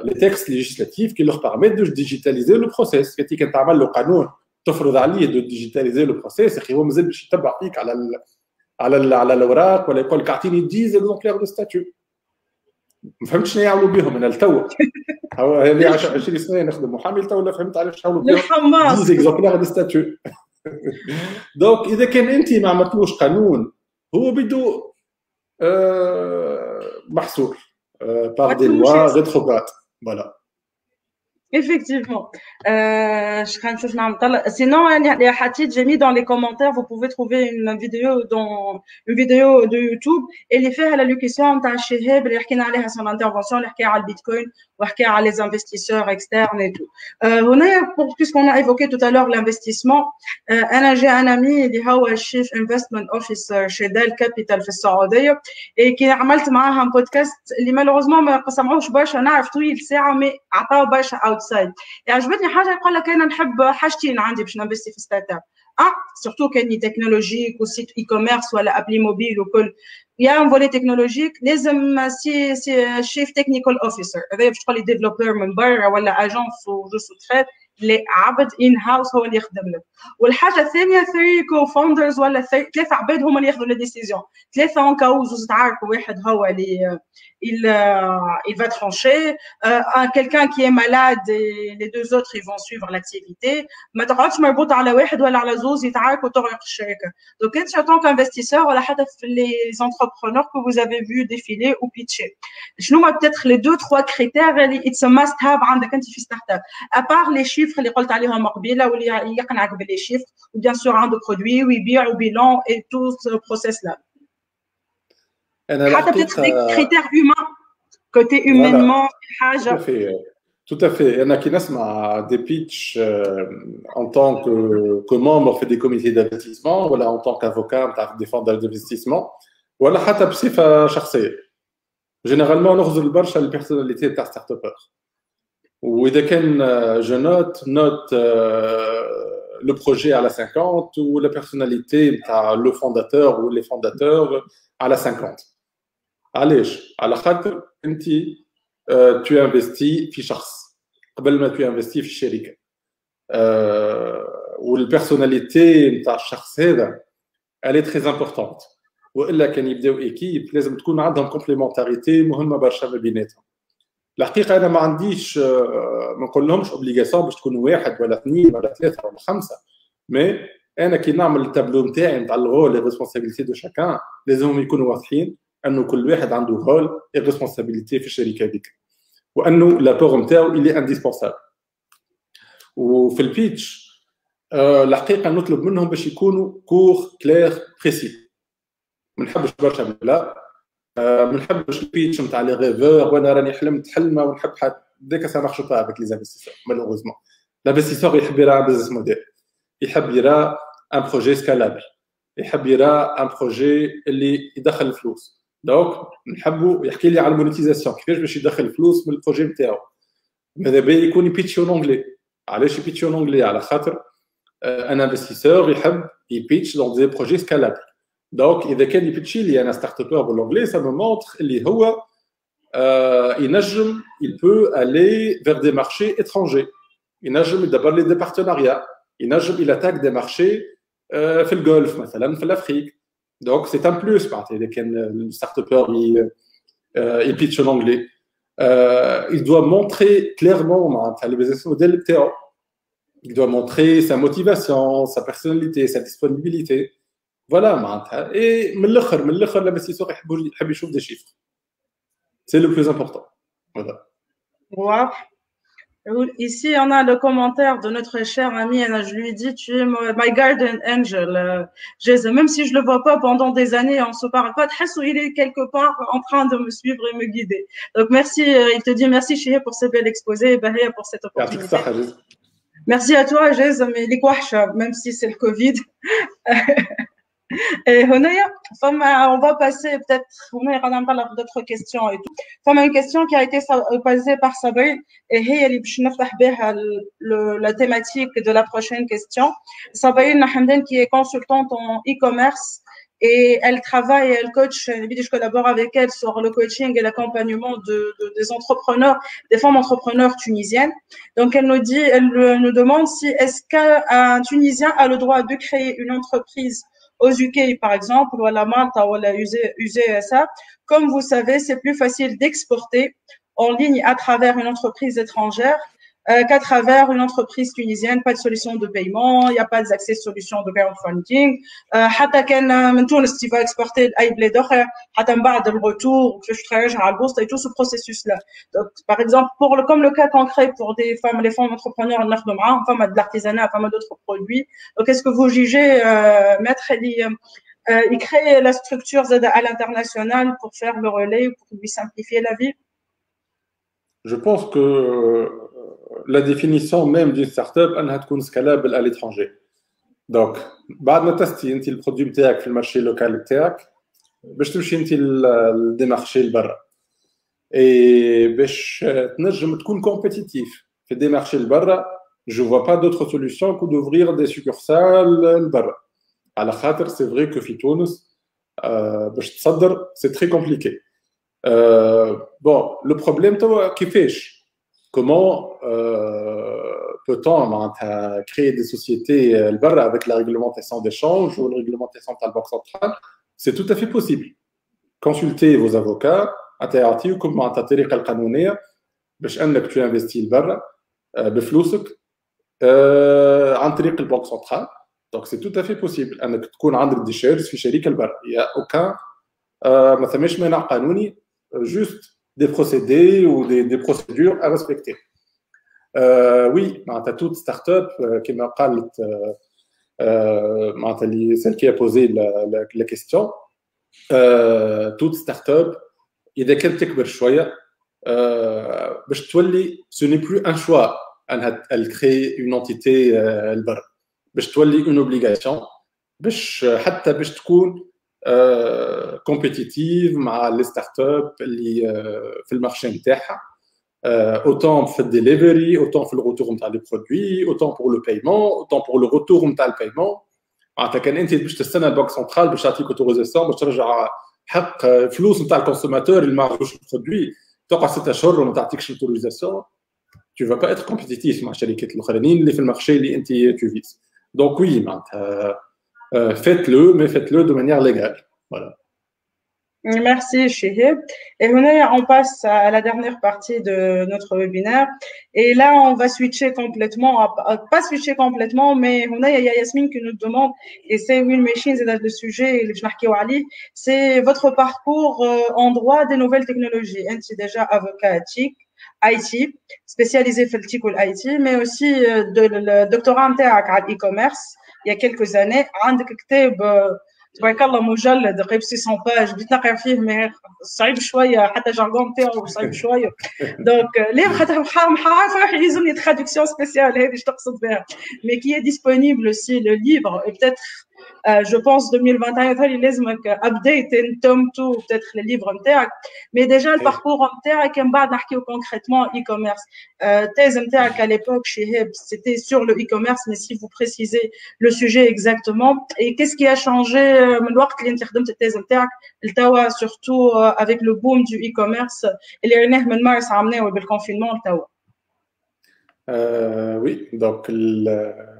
les textes législatifs qui leur permettent de digitaliser le process. كي كان تعمل له قانون تفرض عليه de digitaliser le process، اخي هو مازال باش يتبع فيك على الاوراق، ولا يقول لك اعطيني 10 اكزومبلير دو ستاتيو. ما فهمتش شنو يعملوا بهم انا لتوا. هو هذه 20 سنه نخدم محامي لتوا ولا فهمت علاش يعملوا بهم 10 اكزومبلير دو ستاتيو. دونك اذا كان انت ما عملتلوش قانون هو بده محصور par des lois rétrogrades. Voilà. Effectivement. Sinon, j'ai mis dans les commentaires, vous pouvez trouver une vidéo de YouTube et les faire à l'allocution de Cheheb, il y a son intervention, il y a le Bitcoin, il y a les investisseurs externes et tout. Puisqu'on a évoqué tout à l'heure l'investissement, j'ai un ami, il est Chief Investment Officer chez Dell Capital في السعودية et qui عملت معاه un podcast اللي malheureusement ما قسمعوش برشا، نعرف طويل ساعة mais عطاو برشا اوتسايد. عجبتني حاجه يقول لك انا نحب حاجتين عندي باش ننفستي في ستارت اب. سورتو كاني تكنولوجيك وسيت اي كوميرس ولا ابلي موبيل وكل يا ان فولي تكنولوجيك لازم سي شيف تكنيكال اوفيسر، هذا باش تقول لي ديفلوبر من برا ولا اجونس وجو سو تريت اللي عبد ان هاوس هو اللي يخدم لك. والحاجه الثانيه 3 كو فاوندرز ولا 3 عباد هما اللي ياخذوا لي ديسيزيون، 3 اون كاوز تعرفوا واحد هو اللي il va trancher, quelqu'un qui est malade et les deux autres ils vont suivre l'activité. ما تقعدش مربوط على واحد ولا على زوز يتعاركوا وتغرق الشركه. Donc انت en tant qu'investisseur ولا حتى في les entrepreneurs que vous avez vu défiler ou pitcher، شنو ما peut-être les 2-3 critères اللي it's a must have عندك انت في ستارت اب à part les chiffres اللي قلت عليهم قبيله واللي يقنعك باللي chiffres ou bien sûr عنده produit ويبيع وبيلون et tout ce process là. حتى peut-être des critères humains côté humainement حاجه. Tout à fait. أنا كي نسمع des pitch en tant que membre des comités d'investissement ولا en tant qu'avocat نتاع des fonds d'investissement ولا حتى بصفة شخصية. généralement نخزر برشا البيرسوناليتي تاع ستارت ابر. وإذا كان je note le projet à la 50 ou la personnalité نتاع le fondateur ou les fondateurs à la 50. علاش؟ على خاطر انت tu investis في شخص قبل ما tu investis في الشركه. والبيرسوناليتي نتاع الشخص هذا elle est très importante. والا كان يبداو ايكيب لازم تكون عندهم كومبليمونتاريتي مهمه برشا ما بيناتهم. الحقيقه انا ما عنديش ما نقول لهمش اوبليغاسيون باش تكون واحد ولا اثنين ولا ثلاثه ولا خمسه، مي انا كي نعمل التابلو نتاعي نتاع الغول لي ريسبونسابيلتي دو شاكان لازمهم يكونوا واضحين انه كل واحد عنده غول اي ريسبونسابيلتي في الشركه هذيك، وانه لابور نتاعو اللي انديسبونسابل. وفي البيتش الحقيقه نطلب منهم باش يكونوا كور كلير بريسي. ما نحبش برشا لا، ما نحبش البيتش نتاع لي ريفور وانا راني حلمت حلمه ونحب حد ديك سا مارش با افيك لي انفستيسور. مالوغوزمون الانفستيسور يحب يرى بزنس موديل، يحب يرى ان بروجي سكالابل، يحب يرى ان بروجي اللي يدخل الفلوس. دونك نحبوا يحكي لي على المونيتيزاسيون كيفاش باش يدخل الفلوس من البروجي نتاعو. ماذا بيا يكون يبيتشي اونجلي. علاش يبيتشي اونجلي؟ على خاطر ان انفستيسور يحب يبيتش دون دي بروجي سكالابل. دونك اذا كان يبيتشي لي انا ستارت ابور بالانجلي سا مو مونتر اللي هو ينجم il peut aller vers des marchés étrangers، ينجم يدبر لي دي بارتناريا، ينجم يلاتاك دي مارشي في الجولف مثلا في الافريك. دونك سي ان بلوس معناتها اذا كان الستارت ابور يبيتش الانجلي. il doit montrer clairement معناتها le business model نتاعو. il doit montrer sa motivation, sa personnalité, sa disponibilité. فوالا معناتها اي من الاخر l'investisseur يحب يشوف دي شيفر. C'est le plus important. Voilà. Wow. Ici, on a le commentaire de notre cher ami, et je lui dis, tu es my guardian angel. Même si je le vois pas pendant des années, on se parle pas, il est quelque part en train de me suivre et me guider. Donc merci, il te dit merci Chihé pour ce bel exposé et Bahia pour cette opportunité. Merci à toi, Jez, mais les même si c'est le Covid. Et on va passer peut-être, on va parler d'autres questions et tout. Une question qui a été posée par Sabrine et la thématique de la prochaine question. Sabrine Hamden qui est consultante en e-commerce et elle travaille, elle coach, je collabore avec elle sur le coaching et l'accompagnement des entrepreneurs, des femmes entrepreneurs tunisiennes. Donc elle nous demande si est-ce qu'un Tunisien a le droit de créer une entreprise aux UK par exemple, ou à la Malta ou à la USA. Comme vous savez, c'est plus facile d'exporter en ligne à travers une entreprise étrangère qu'à travers une entreprise tunisienne. Pas de solution de paiement, il n'y a pas d'accès solution de crowdfunding. حتى كان من تونس tu vas exporter أي بلاد أخرى حتى من بعد الرetour كيفاش تخرج على البوسطة et tout ce processus là. Donc par exemple comme le cas concret pour des femmes, les femmes entrepreneurs ناخذوا معاهم فما de l'artisanat, فما d'autres produits. Donc est-ce que vous jugez maître il crée la structure à l'international pour faire le relais, pour lui simplifier la vie? Je pense que la définition même d'une startup انها تكون scalable à l'étranger. Donc بعد ما تستي انت البرودوي نتاعك في المارشي اللوكال نتاعك باش تمشي انت لدي مارشي لبرا، اي باش تنجم تكون كومبيتيتيف في دي مارشي لبرا. je vois pas d'autre solution que d'ouvrir des succursales لبرا، على خاطر c'est vrai que في تونس باش تصدر c'est très compliqué. Bon, le problème توا كيفاش comment peut-on créer des sociétés avec la réglementation d'échange ou la réglementation de la Banque centrale? C'est tout à fait possible. Consultez vos avocats, تعطيكم مع الطريقة القانونية باش انك tu investis لبرا بفلوسك عن طريق البنك سنترال. Donc c'est tout à fait possible انك تكون عندك دي شيرز في شركة لبرا. Il y a aucun ما ثماش مانع قانوني، juste des procédés ou des procédures à respecter. Oui, toute start-up qui m'a parlé, celle qui a posé la question, toute start-up, إذا كانت تكبر شوية باش تولي ce n'est plus un choix elle crée une entité البر، باش تولي une obligation باش حتى باش تكون compétitive مع les start-up اللي في المارشي نتاعها. Autant في الدليفري، autant في الروتور نتاع لي برودوي، autant pour le paiement، autant pour le retour نتاع البايمون. معناتها كان انت باش تستنى البنك سنترال باش تعطيك اوتوريزاسيون باش ترجع حق فلوس نتاع الكونسوماتور اللي ما عرفوش البرودوي، تقع 6 اشهر وما تعطيكش الاوتوريزاسيون، tu vas pas être compétitif مع الشركات الاخرين اللي في المارشي اللي انت tu vises. Donc oui, faites-le, mais faites-le de manière légale. Voilà. Merci, Chihib. Et maintenant, on passe à la dernière partie de notre webinaire. Et là, on va switcher complètement, pas switcher complètement, mais on a Yasmine qui nous demande, et c'est Will Machine, c'est le sujet, c'est votre parcours en droit des nouvelles technologies. C'est déjà avocat éthique, IT, spécialisé في التيك والIT, mais aussi le doctorat نتاعك على e-commerce il y a quelques années. عندك كتاب تبارك الله مجلد قريب 600 باج بديت نقرا فيه مي صعيب شويه حتى جارغون نتاعو صعيب شويه دونك ليه خاطر عارفه روحي يلزمني ترادكسيون سبيسيال هذه اش تقصد بها مي كي est disponible aussi le livre et peut-être je pense 2021 لازمك ابديت توم 2 peut-être les livres نتاعك mais déjà le parcours نتاعك من بعد نحكيو concrètement e-commerce thèse نتاعك à l'époque chez Heb c'était sur le e-commerce mais si vous précisez le sujet exactement et qu'est-ce qui a changé من الوقت اللي انت خدمت الثيز نتاعك لتوا surtout avec le boom du e-commerce اللي ريناه من مارس عام ناوي بالconfinement لتوا وي دونك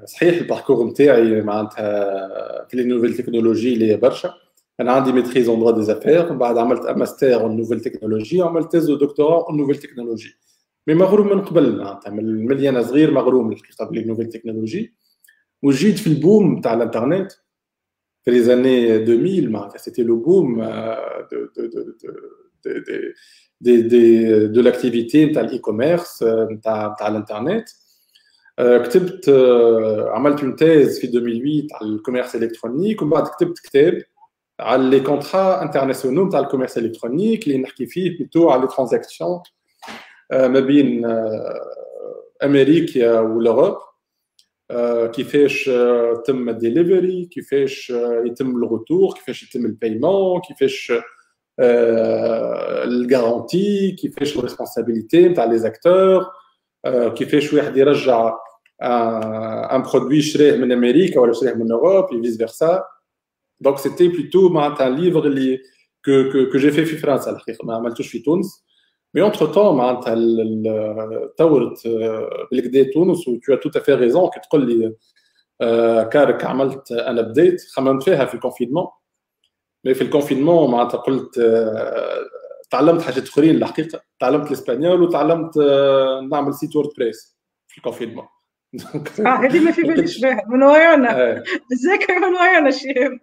صحيح الباركور نتاعي معناتها في لي نوفيل تكنولوجي اللي برشا انا عندي ميتريز اون دروا دي زافير بعد عملت ماستر اون نوفيل تكنولوجي وعملت تيز دكتوراه اون نوفيل تكنولوجي مي مغروم من قبل معناتها من اللي انا صغير مغروم الحقيقه بلي نوفيل تكنولوجي وجيت في البوم تاع الانترنت في لي زاني 2000 معناتها سيتي لو بوم de l'activité نتاع الاي كوميرس نتاع الانترنت كتبت عملت اون تيز في 2008 على الكوميرس الكترونيك ومن بعد كتبت كتاب على لي كونترا انترناسيونال نتاع الكوميرس الكترونيك اللي نحكي فيه بلوتو على لي ترانزاكسيون ما بين امريكا والاوروب كيفاش تم الديليفري كيفاش يتم الروتور كيفاش يتم البايمون كيفاش الجارانتي كيفاش الريسبونسابيلتي نتاع لي زاكتور كيفاش واحد يرجع ان برودوي شريه من امريكا ولا شريه من اوروب et vice versa donc c'était plutôt معناتها ليفر اللي que j'ai fait في فرنسا الحقيقه ما عملتوش في تونس mais entre temps معناتها تطورت بالكدا تونس و tu as tout à fait raison كي تقول لي كارك عملت ان ابديت خممت فيها في الكونفينمون مي في الكونفينمون معناتها قلت تعلمت حاجات اخرين الحقيقه تعلمت الاسبانيول وتعلمت نعمل سيت وورد بريس في الكونفينمون هذه ما في باليش بها من ورانا الذاكره من ورانا شيء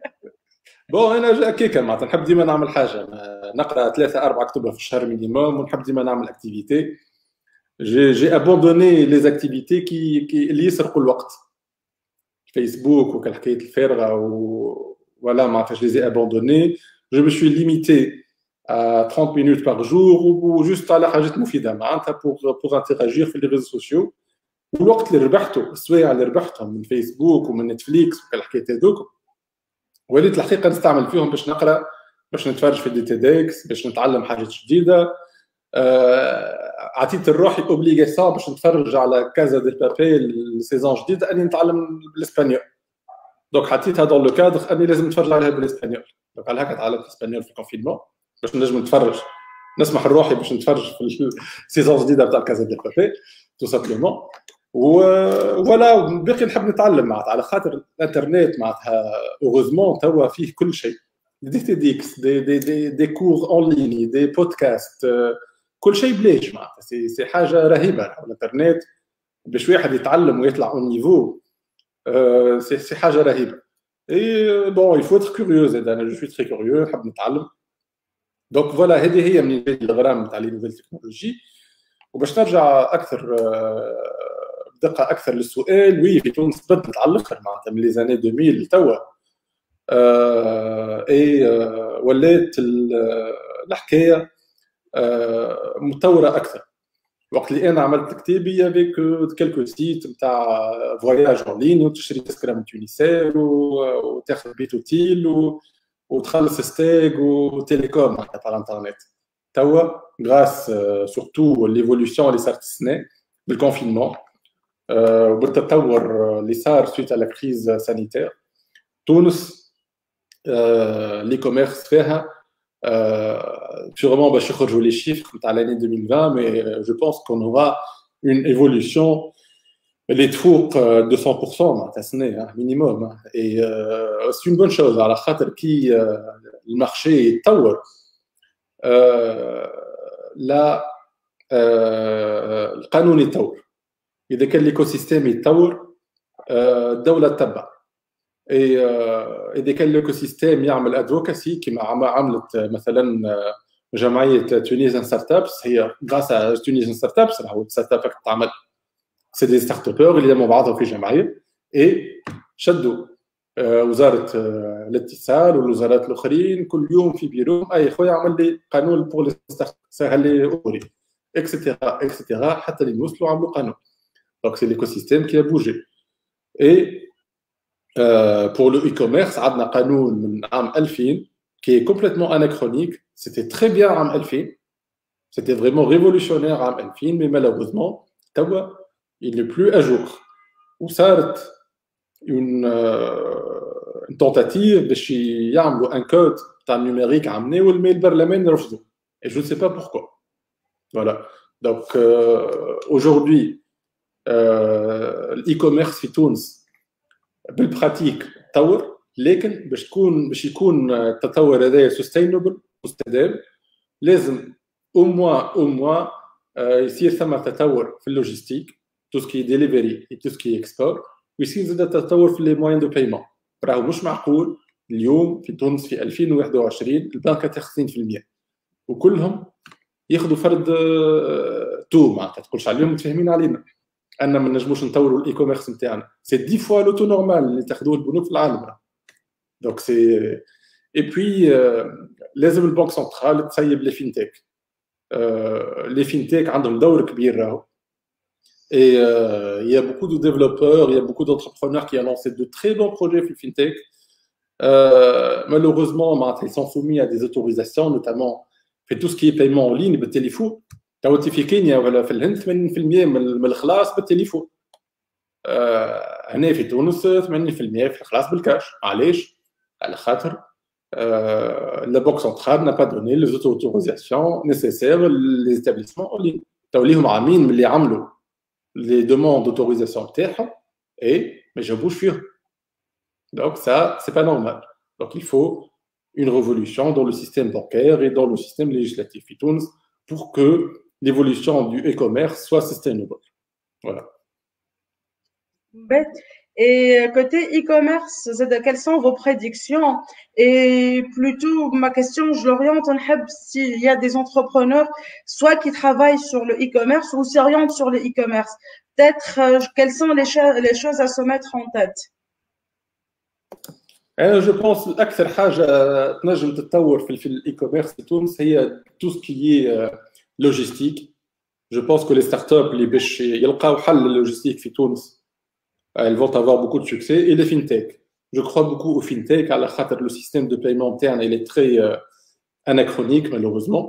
بون انا كيكا معناتها نحب ديما نعمل حاجه نقرا 3-4 كتب في الشهر مينيموم ونحب ديما نعمل اكتيفيتي جي ابوندوني لي اكتيفيتي اللي يسرقوا الوقت فيسبوك وكالحكايه الفارغه voilà, je les ai abandonnés. Je me suis limité à 30 minutes par jour ou juste à la حاجات مفيدة pour interagir في les réseaux sociaux. والوقت اللي ربحته السوايع اللي ربحتهم من فيسبوك ومن نتفليكس وكالحكايات هذوك وليت الحقيقة نستعمل فيهم باش نقرا باش نتفرج في دي تيدكس باش نتعلم حاجات جديدة عطيت لروحي اوبليغاسيون باش نتفرج على كازا دي بابي السيزون جديدة اني نتعلم الاسبانيول دونك حطيتها دون لو كادر اني لازم نتفرج عليها بالاسبانيول دونك على هكا تعلمت الاسبانيول في الكونفينمون باش نجم نتفرج نسمح لروحي باش نتفرج في السيزون الجديده بتاع كازا دي بابي تو سامبلومون وفوالا باقي نحب نتعلم معناتها على خاطر الانترنت معناتها اوغوزمون توا فيه كل شيء دي تي ديكس دي كور اون ليني دي بودكاست كل شيء بلاش معناتها سي حاجه رهيبه الانترنت باش واحد يتعلم ويطلع اون نيفو c'est حاجه رهيبه et bon il faut être curieux انا je suis très curieux نحب نتعلم دونك فوالا هذه هي من الغرام تاع لي نوفيل تكنولوجي وباش نرجع اكثر بدقه اكثر للسؤال وي في تونس بدت على الاخر معناتها من لي زاني 2000 لتوا اي ولات الحكايه متطوره اكثر وقت اللي انا عملت كتابي افيك كلكو سيت نتاع فواياج اون لين وتشري تذكره من تونسير وتاخذ بيت اوتيل وتخلص ستيك وتيليكوم معناتها على الانترنت توا غراس سورتو ليفولوسيون اللي صارت السنه بالكونفينمون وبالتطور اللي صار سويت على كريز سانيتير تونس لي كوميرس فيها sûrement باش يخرجوا لي chiffres تاع l'année 2020 mais je pense qu'on aura une évolution اللي تفوق 200% معناتها سنه مينيموم. اي سي اون بون شوز على خاطر كي المارشي يتطور لا القانون يتطور. اذا كان ليكو سيستيم يتطور الدوله تتبع. اذا كان ليكو سيستيم يعمل ادفوكاسي كما عملت مثلا جمعيه تونيزيان ستارت ابس. هي غاس تونيزيان ستارت ابس راهو ستارت اب تعمل سي دي ستارت ابور اللي لموا بعضهم في جمعيه اي شدوا وزاره الاتصال والوزارات الاخرين كل يوم في بيرو اي خويا عمل لي قانون بور سهل لي اموري اكسترا اكسترا حتى اللي وصلوا عملوا قانون. دونك سي ليكو سيستيم كي بوجي. اي pour le e-commerce عندنا قانون من عام 2000 qui est complètement anachronique. C'était très bien عام 2000, c'était vraiment révolutionnaire عام 2000, mais malheureusement توا il n'est plus à jour. وصارت une tentative باش يعملوا un code تاع numérique عملناه والمي البرلمان رفضوا et je ne sais pas pourquoi. Voilà. Donc aujourd'hui l'e-commerce في تونس بالبراتيك تطور، لكن باش يكون التطور هذايا سستينبل مستدام لازم او موا يصير ثم تطور في اللوجيستيك تو سكي ديليفري تو سكي اكسبور، ويصير زاد تطور في لي موين دو بايمون. راهو مش معقول اليوم في تونس في 2021 البنكات 50% وكلهم ياخذوا فرد تو معناتها تقولش عليهم متفاهمين علينا ان ما نجموش نطوروا الاي كوميرس نتاعنا. سي 10 فوا لو تو نورمال اللي تاخذوه البنوك في العالم. دونك سي اي بوي لازم البنك سنترال تسيب لي فينتيك. لي فينتيك عندهم دور كبير راهو. Et il y a beaucoup de développeurs, il y a beaucoup d'entrepreneurs qui ont lancé de très bons projets في الفينتيك. Malheureusement, ils sont soumis à des autorisations, notamment في tout ce qui est paiement en ligne بالتليفون. تو في كينيا ولا في الهند 80% من الخلاص بالتليفون. هنا في تونس 80% في الخلاص بالكاش. علاش؟ على خاطر la banque centrale n'a pas donné les autorisations nécessaires les établissements en ligne. تو ليهم عامين من اللي عملوا les demandes d'autorisation تاعهم et ما جابوش فيهم. Donc ça c'est pas normal. Donc il faut une révolution dans le système bancaire et dans le système législatif في تونس pour que l'évolution du e-commerce soit sustainable. Voilà. Et côté e-commerce, quelles sont vos prédictions? Et plutôt, ma question, je l'oriente en heb s'il y a des entrepreneurs, soit qui travaillent sur le e-commerce ou s'orientent sur le e-commerce. Peut-être, quelles sont les choses à se mettre en tête? Je pense أكثر حاجة تنجم تتطور في الإي-كوميرس في تونس هي tout ce qui est logistique. Je pense que les startups اللي باش يلقاو حل للlogistique في تونس elles vont avoir beaucoup de succès. Et les fintech, je crois beaucoup aux fintech à la خاطر le système de paiement interne il est très anachronique malheureusement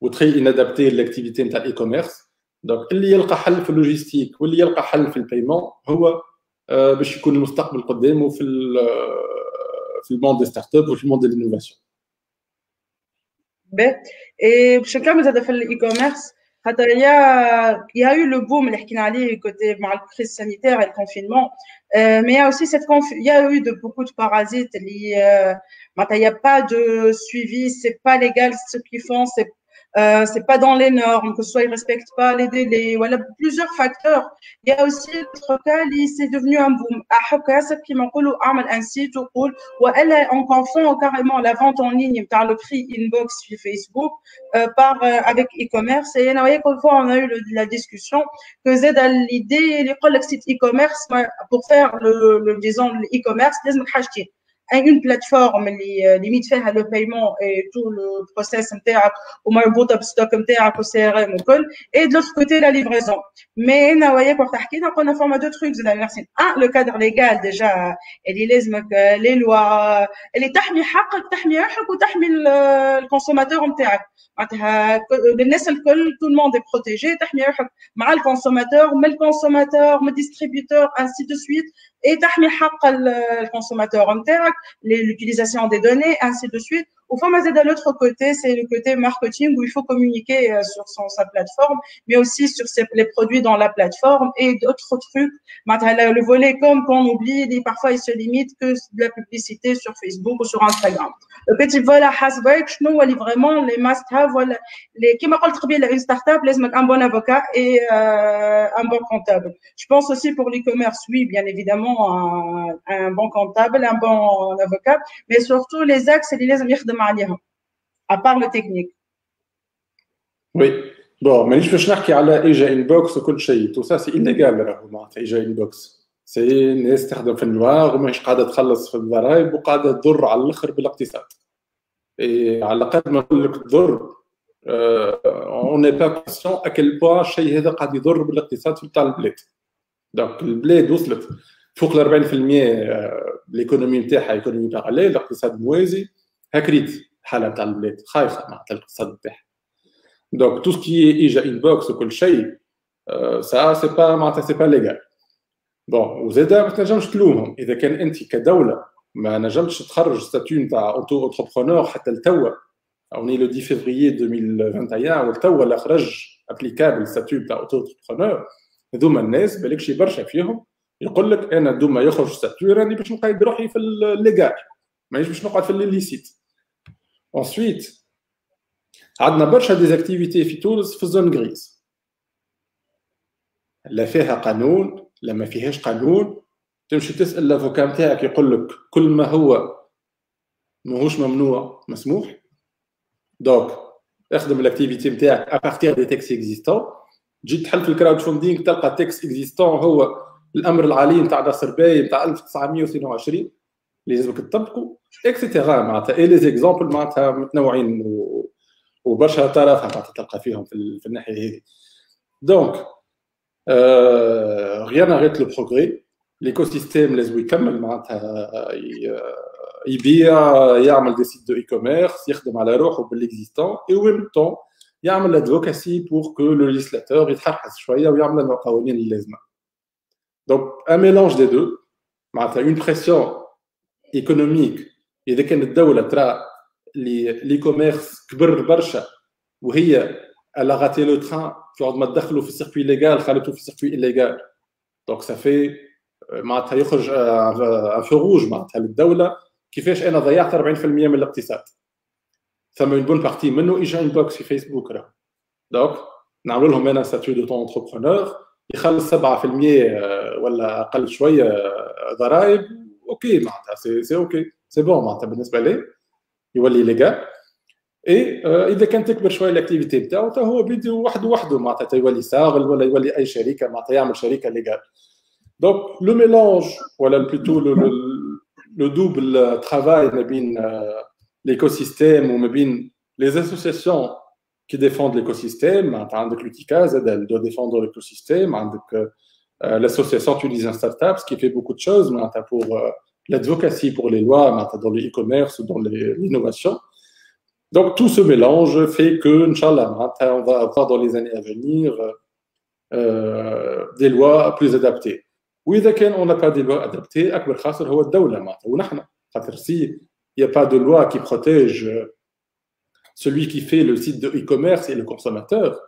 ou très inadapté à l'activité نتاع الإي-كوميرس. donc اللي يلقى حل في اللوجيستيك واللي يلقى حل في البايمون هو باش يكون المستقبل قدامه في الموند دي ستارت اب وفي الموند دي لينوفاسيون. Et بشكل عام زاد في الاي-كوميرس خاطر il y a eu le boom اللي حكينا عليه côté مع الكريز sanitaire et le confinement, mais il y a aussi il y a eu beaucoup de parasites اللي il y a pas de suivi, c'est pas légal ce qu'ils font, c'est pas dans les normes, que ce soit ils respectent pas les délais, voilà plusieurs facteurs. Il y a aussi l'autre cas, c'est devenu un boom. À qui m'ont عمل un site وقول ولا on confond carrément la vente en ligne par le prix inbox sur Facebook avec e-commerce. Et une fois on a eu la discussion que c'est dans l'idée les site e-commerce pour faire disons le e-commerce لازم حاجتين. une plateforme اللي limite فيها le paiement et tout le process نتاعك ومربوطه بالستوك نتاعك والCRM وكل, et de l'autre côté la livraison. mais هنا وياك وقت حكينا قلنا فما دو تروك زاد ناقصين. le cadre légal déjà اللي لازمك les lois اللي تحمي حقك تحمي روحك وتحمي الكونسوماتور نتاعك معناتها الناس الكل tout le monde est protégé. تحمي روحك مع الكونسوماتور من الكونسوماتور من الديستريبيوتور ainsi de suite, et تحمي حق الكونسوماتور نتاعك l'utilisation des données ainsi de suite. Au fond, mais d'un autre côté, c'est le côté marketing où il faut communiquer sur sa plateforme, mais aussi sur les produits dans la plateforme et d'autres trucs. Le volet qu'on oublie, et parfois il se limite que de la publicité sur Facebook ou sur Instagram. Le petit volet hasbek, nous, on est vraiment les must-have, les qui m'a dit une start-up, les un bon avocat et un bon comptable. Je pense aussi pour l'e-commerce, oui, bien évidemment, un bon comptable, un bon avocat, mais surtout les axes اللي لازم يخدم عليهم à part le technique. Oui. Bon, مانيش باش نحكي على ايجا انبوكس وكل شيء، تو سا سي إليغال راهو معناتها ايجا انبوكس، سي ناس تخدم في النوار وماهيش قاعده تخلص في الضرائب وقاعده تضر على الاخر بالاقتصاد. اي على قد ما نقول لك تضر اون ني با كونسيون ا كيل بوان الشيء هذا قاعد يضر بالاقتصاد في تاع البلاد. دونك البلاد وصلت فوق ال 40% الايكونومي نتاعها ايكونومي باراليل، الاقتصاد موازي، هكريت الحاله نتاع البلاد خايفه معناتها الاقتصاد نتاعها. دونك تو سكي ايجا انبوكس وكل شيء سا سي با معناتها سي با ليغال. بون وزاده ما تنجمش تلومهم اذا كان انت كدوله ما نجمش تخرج ستاتيو نتاع اوتو انتربرونور حتى لتوا. اوني لو 10 فيفري 2021 والتوا اللي خرج ابليكابل ستاتيو نتاع اوتو انتربرونور. هذوما الناس بالك شي برشا فيهم يقول لك انا دوما يخرج ستاتيو راني باش نقيد روحي في الليغال، مانيش باش نقعد في الليسيت. انسويت عندنا برشا ديزاكتيفيتي في تونس في الزون غريز، لا فيها قانون لا ما فيهاش قانون. تمشي تسال لافوكا نتاعك يقول لك كل ما هو ماهوش ممنوع مسموح. دونك اخدم الاكتيفيتي نتاعك ابارتير دي تيكس اكزيستون. تجي تحل في الكراود فوندينغ تلقى تيكس اكزيستون هو الامر العالي نتاع ناصر باي نتاع 1922 اللي لازمك تطبقوا اكسيتيرا. معناتها اي لي زيكزامبل معناتها متنوعين وبرشا طرافه معناتها تلقى فيهم في الناحيه هذه. دونك غيان اريت لو بروغري. ليكو سيستيم لازم يكمل معناتها يبيع يعمل دي سيت دو اي كوميرس يخدم على روحه بالاكزيستون اي ويم طون يعمل لادفوكاسي بور كو لو ليسلاتور يتحرحس شويه ويعمل القوانين اللازمه. دونك ان ميلونج دي دو معناتها اون بريسيون ايكونوميك. اذا كانت الدوله ترى لي كوميرس كبر برشا وهي الا غاتي لو تران تقعد ما تدخلوا في السيركوي ليغال خلطوا في السيركوي إليغال. دونك سافي معناتها يخرج ان فو روج معناتها للدوله كيفاش انا ضيعت 40% من الاقتصاد. ثم اون بون بارتي منه اجا انبوكس في فيسبوك راه. دونك نعمل لهم انا ستاتيو دو طون انتربرونور يخلص 7% ولا اقل شويه ضرائب. اوكي معناتها سي اوكي سي بون معناتها بالنسبه ليه يولي ليغال. اي اذا كان تكبر شويه الاكتيفيتي نتاعو حتى هو بيدو وحده معناتها يولي صاغل ولا يولي اي شركه معناتها يعمل شركه ليغال. دونك لو ميلونج ولا بلوتو لو دوبل ترافاي ما بين l'écosystème وما بين les associations qui défendent l'écosystème. معناتها عندك l'UTICA زاد elle doit défendre l'écosystème. عندك l'association tunisien startups qui fait beaucoup de choses معناتها pour l'advocacy pour les lois معناتها dans le e-commerce ou dans l'innovation. Donc tout ce mélange fait que inchallah معناتها on va avoir dans les années à venir des lois plus adaptées. واذا كان on n'a pas des lois adaptées اكبر خاسر هو الدوله معناتها ونحن خاطر سي il n'y a pas de loi qui protège celui qui fait le site de e-commerce et le consommateur,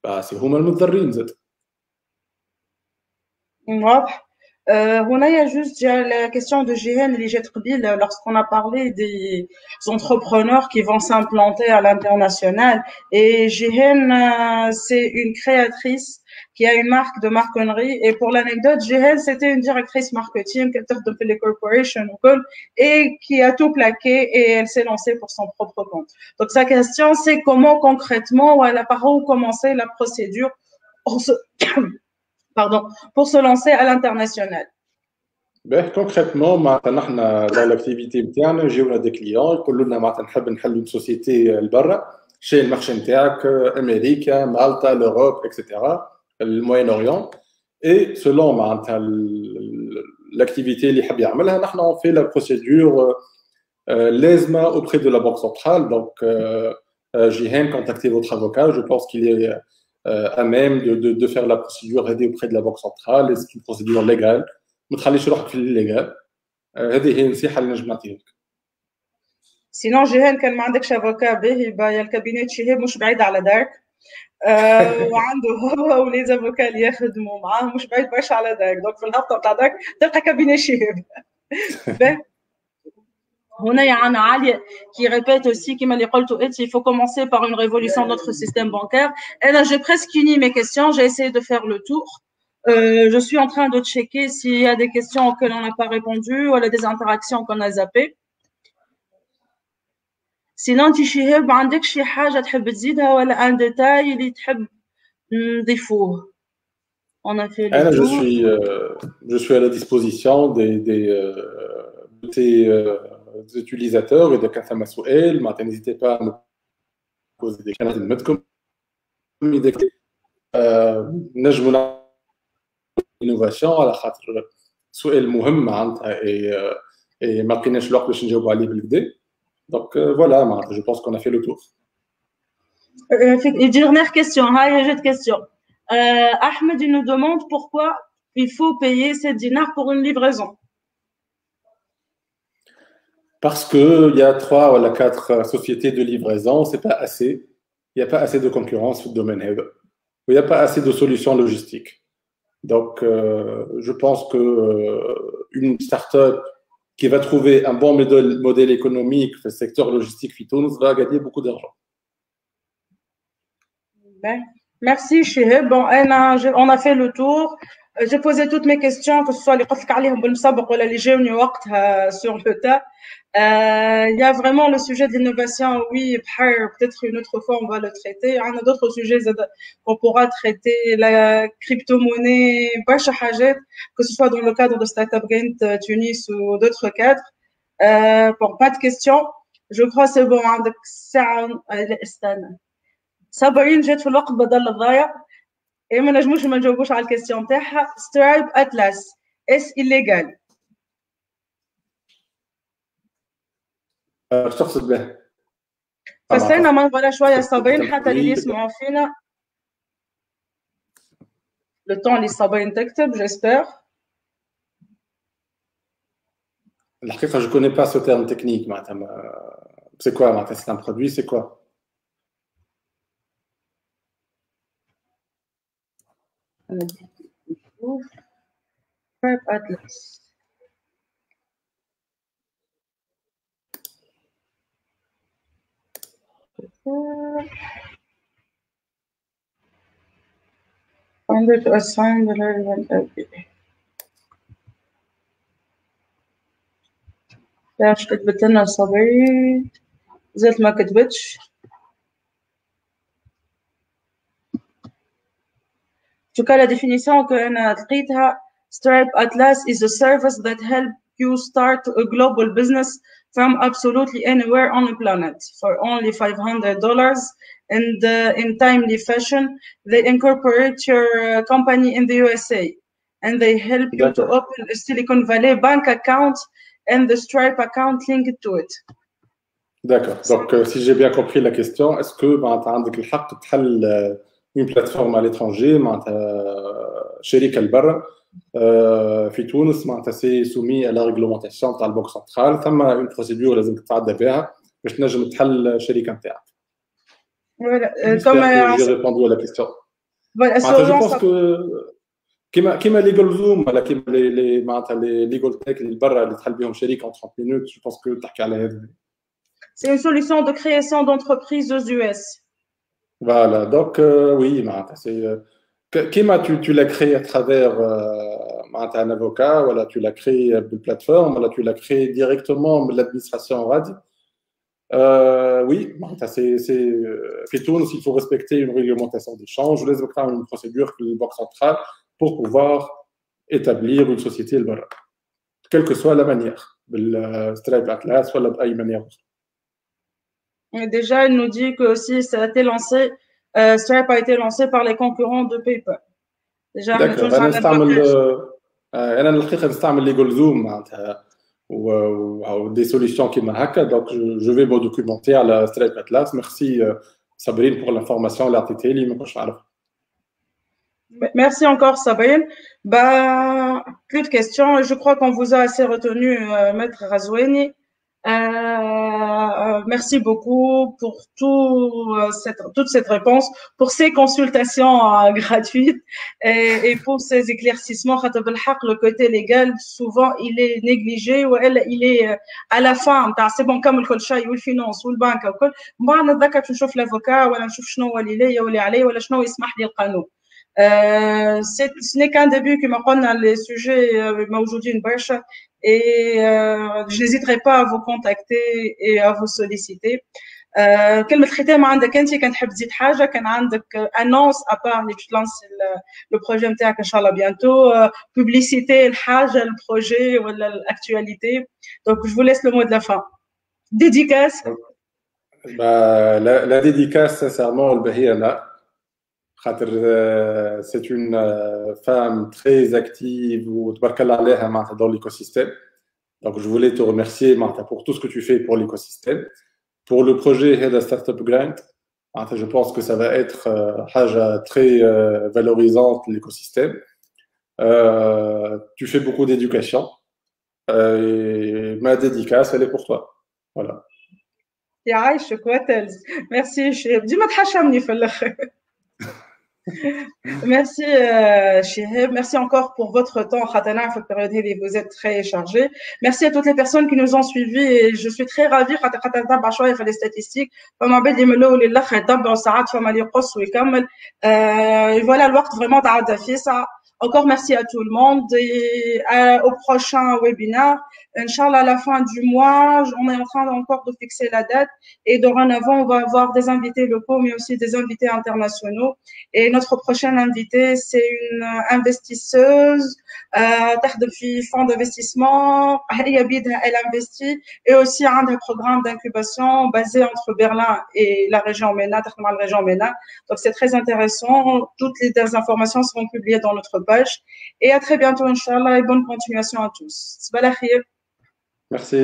bah, c'est هما المضرين زاد. واضح. هنا il y a juste la question de Jihen اللي جات قبيل lorsqu'on a parlé des entrepreneurs qui vont s'implanter à l'international. Et Jihen, c'est une créatrice qui a une marque de marconnerie. Et pour l'anecdote, Jihen, c'était une directrice marketing qui a fait les corporations et qui a tout plaqué et elle s'est lancée pour son propre compte. Donc sa question, c'est comment concrètement, ou par où commencer la procédure pour se lancer à l'international. Ben, concrètement معناتها نحن dans l'activité نتاعنا يجيونا دي كليون يقولوا لنا معناتها نحب نحلوا سوسيتي لبرا شي المارشي نتاعك امريكا مالطا لوروب اكسيتيرا الموين اوريون. اي سولون معناتها l'activité اللي يحب يعملها نحن on fait la procédure لازمه auprès de la banque centrale. Donc Jihen, contactez votre avocat, je pense qu'il est à même de faire la procédure auprès de la banque centrale. C'est une procédure légale. ما تخليش روحك في الليغال. هذه هي النصيحه اللي نجم نعطيها لك. سينون جيهان كان ما عندكش افوكا باهي يا الكابينيت شهاب مش بعيد على دارك وعنده هو ولي افوكا اللي يخدموا معاه مش بعيد برشا على دارك دونك في الهبطه بتاع دارك تلقى كابينيت شهاب هنا عنا عالية qui répète aussi كما اللي قلتوا انت il faut commencer par une révolution de notre système bancaire. Et là j'ai presque fini mes questions, j'ai essayé de faire le tour. Je suis en train de checker s'il y a des questions auxquelles on n'a pas répondu ou des interactions qu'on a zappées. Sinon انت شهاب عندك شي حاجة تحب تزيدها ولا un détail اللي تحب نضيفوه؟ On a fait le tour. Je suis à la disposition des utilisateurs et de كثر سؤال ما n'hésitez pas à me poser des questions نمدكم نجموا innovation على خاطر سؤال مهم معناتها ما لقيناش الوقت باش نجاوبوا عليه بالكدا donc voilà معناتها je pense qu'on a fait le tour. Dernière question, j'ai une question. Ahmed il nous demande pourquoi il faut payer 7 dinars pour une livraison. Parce qu'il y a 3 ou 4 sociétés de livraison, c'est pas assez. Il n'y a pas assez de concurrence dans le domaine. Il n'y a pas assez de solutions logistiques. Donc, je pense qu'une start-up qui va trouver un bon modèle économique dans le secteur logistique Fitouns va gagner beaucoup d'argent. Merci Chiheb. Bon, on a fait le tour. J'ai posé toutes mes questions, que ce soit les قلت عليهم بالمسابق ولا اللي جاوني وقتها sur le tas. Il y a vraiment le sujet de l'innovation, oui, peut-être une autre fois on va le traiter. Il y a d'autres sujets qu'on pourra traiter, la crypto-monnaie, que ce soit dans le cadre de Startup Gain Tunis ou d'autres cadres. Bon, pas de questions. Je crois c'est bon. صابرين جات في الوقت بدل الضايع ما نجموش ما نجاوبوش على الكيستيون تاعها. سترايب اتلاس اس illégal؟ اش تقصد به؟ فسرنا من ولا شويه صابرين حتى اللي يسمعوا فينا لو طون اللي صابرين تكتب جيسبر. الحقيقه je connais pas ce terme technique معناتها c'est quoi معناتها c'est un produit c'est quoi؟ سترايب اتلاس under to assign the relevant IP. لاش كتبت لنا صبي زلت ما كتبتش. En tout cas, la définition que أنا لقيتها Stripe Atlas is a service that helps you start a global business from absolutely anywhere on the planet for only $500 and in timely fashion. They incorporate your company in the USA and they help you to open a Silicon Valley bank account and the Stripe account linked to it. D'accord. Donc, si j'ai bien compris la question, est-ce que tu as الحق تحل une plateforme à l'étranger معناتها شركه لبرا في تونس معناتها سي سومي على ريغلومونطاسيون تاع البنك سنترال ثم اون بروسيدور لازم تتعدى بها باش تنجم تحل الشركه نتاعك. Voilà, comme j'ai répondu à la question. Voilà, je pense que كيما ليغال زوم ولا كيما لي معناتها لي ليغال تيك اللي برا اللي تحل بهم شركه en 30 minutes, je pense que تحكي على هذا. C'est une solution de création d'entreprise aux US. Voilà, donc oui, c'est Kima, tu l'as créé à travers un avocat, voilà, tu l'as créé de plateforme, voilà, tu l'as créé directement de l'administration RAD. Oui, c'est tout, il faut respecter une réglementation d'échange, je laisse une procédure que le banque centrale pour pouvoir établir une société, quelle que soit la manière, Stripe Atlas, soit de manière autre. Et déjà, il nous dit que aussi ça a été lancé, Stripe a été lancé par les concurrents de PayPal. Déjà, أنا الحقيقة نستعمل ليغال زوم معناتها و des solutions كيما هكا donc je vais me documenter على Stripe Atlas. Merci Sabrine pour l'information اللي عطيتها لي ما كنتش نعرف. Merci encore Sabrine. Bah, plus de questions. Je crois qu'on vous a assez retenu, Maître Razouani. merci beaucoup pour toute cette réponse, pour ces consultations gratuites et pour ces éclaircissements. Le côté légal, souvent, il est négligé ou il est à la fin. C'est bon, comme le colchay ou le finance ou le banque ou كل ما نتذكر نشوف l'avocat ولا نشوف شنو هو اللي ليا واللي عليه ولا شنو يسمح لي القانون. Ce n'est qu'un début كما قلنا les sujets موجودين برشا et je n'hésiterai pas à vous contacter et à vous solliciter. كلمة ختام عندك أنت كان تحب تزيد حاجة كان عندك annonce à part اللي تلانس le projet نتاعك إن شاء الله bientôt publicité الحاجة البروجي ولا l'actualité donc je vous laisse le mot de la fin dédicace. Bah, la dédicace sincèrement البهية لا خاطر c'est une femme très active وتبارك الله عليها معناتها dans l'écosystème. Donc je voulais te remercier معناتها pour tout ce que tu fais pour l'écosystème. Pour le projet Heda Startup Grant, je pense que ça va être حاجة très valorisante l'écosystème. Tu fais beaucoup d'éducation et ma dédicace elle est pour toi. Voilà. يعيشك وتلز ميرسي شهاب ديما تحشمني في الاخر. Merci Chiheb, merci encore pour votre temps. Khatana, cette période, vous êtes très chargé. Merci à toutes les personnes qui nous ont suivis et je suis très ravie. Khatana, بشوية في les statistiques. فما بدي ملو للأخ يتبعوا ساعات فما اللي يقص ويكمل. Voilà, الوقت vraiment تعدى فيه ساعة. Encore merci à tout le monde et au prochain webinaire. Inch'Allah, à la fin du mois, on est en train encore de fixer la date et dorénavant, on va avoir des invités locaux mais aussi des invités internationaux. Et notre prochaine invitée, c'est une investisseuse, تخدم في fonds d'investissement. Elle investit et aussi un programme d'incubation basé entre Berlin et la région MENA, la région MENA. Donc c'est très intéressant. Toutes les informations seront publiées dans notre page. Et à très bientôt, Inch'Allah, et bonne continuation à tous. Merci.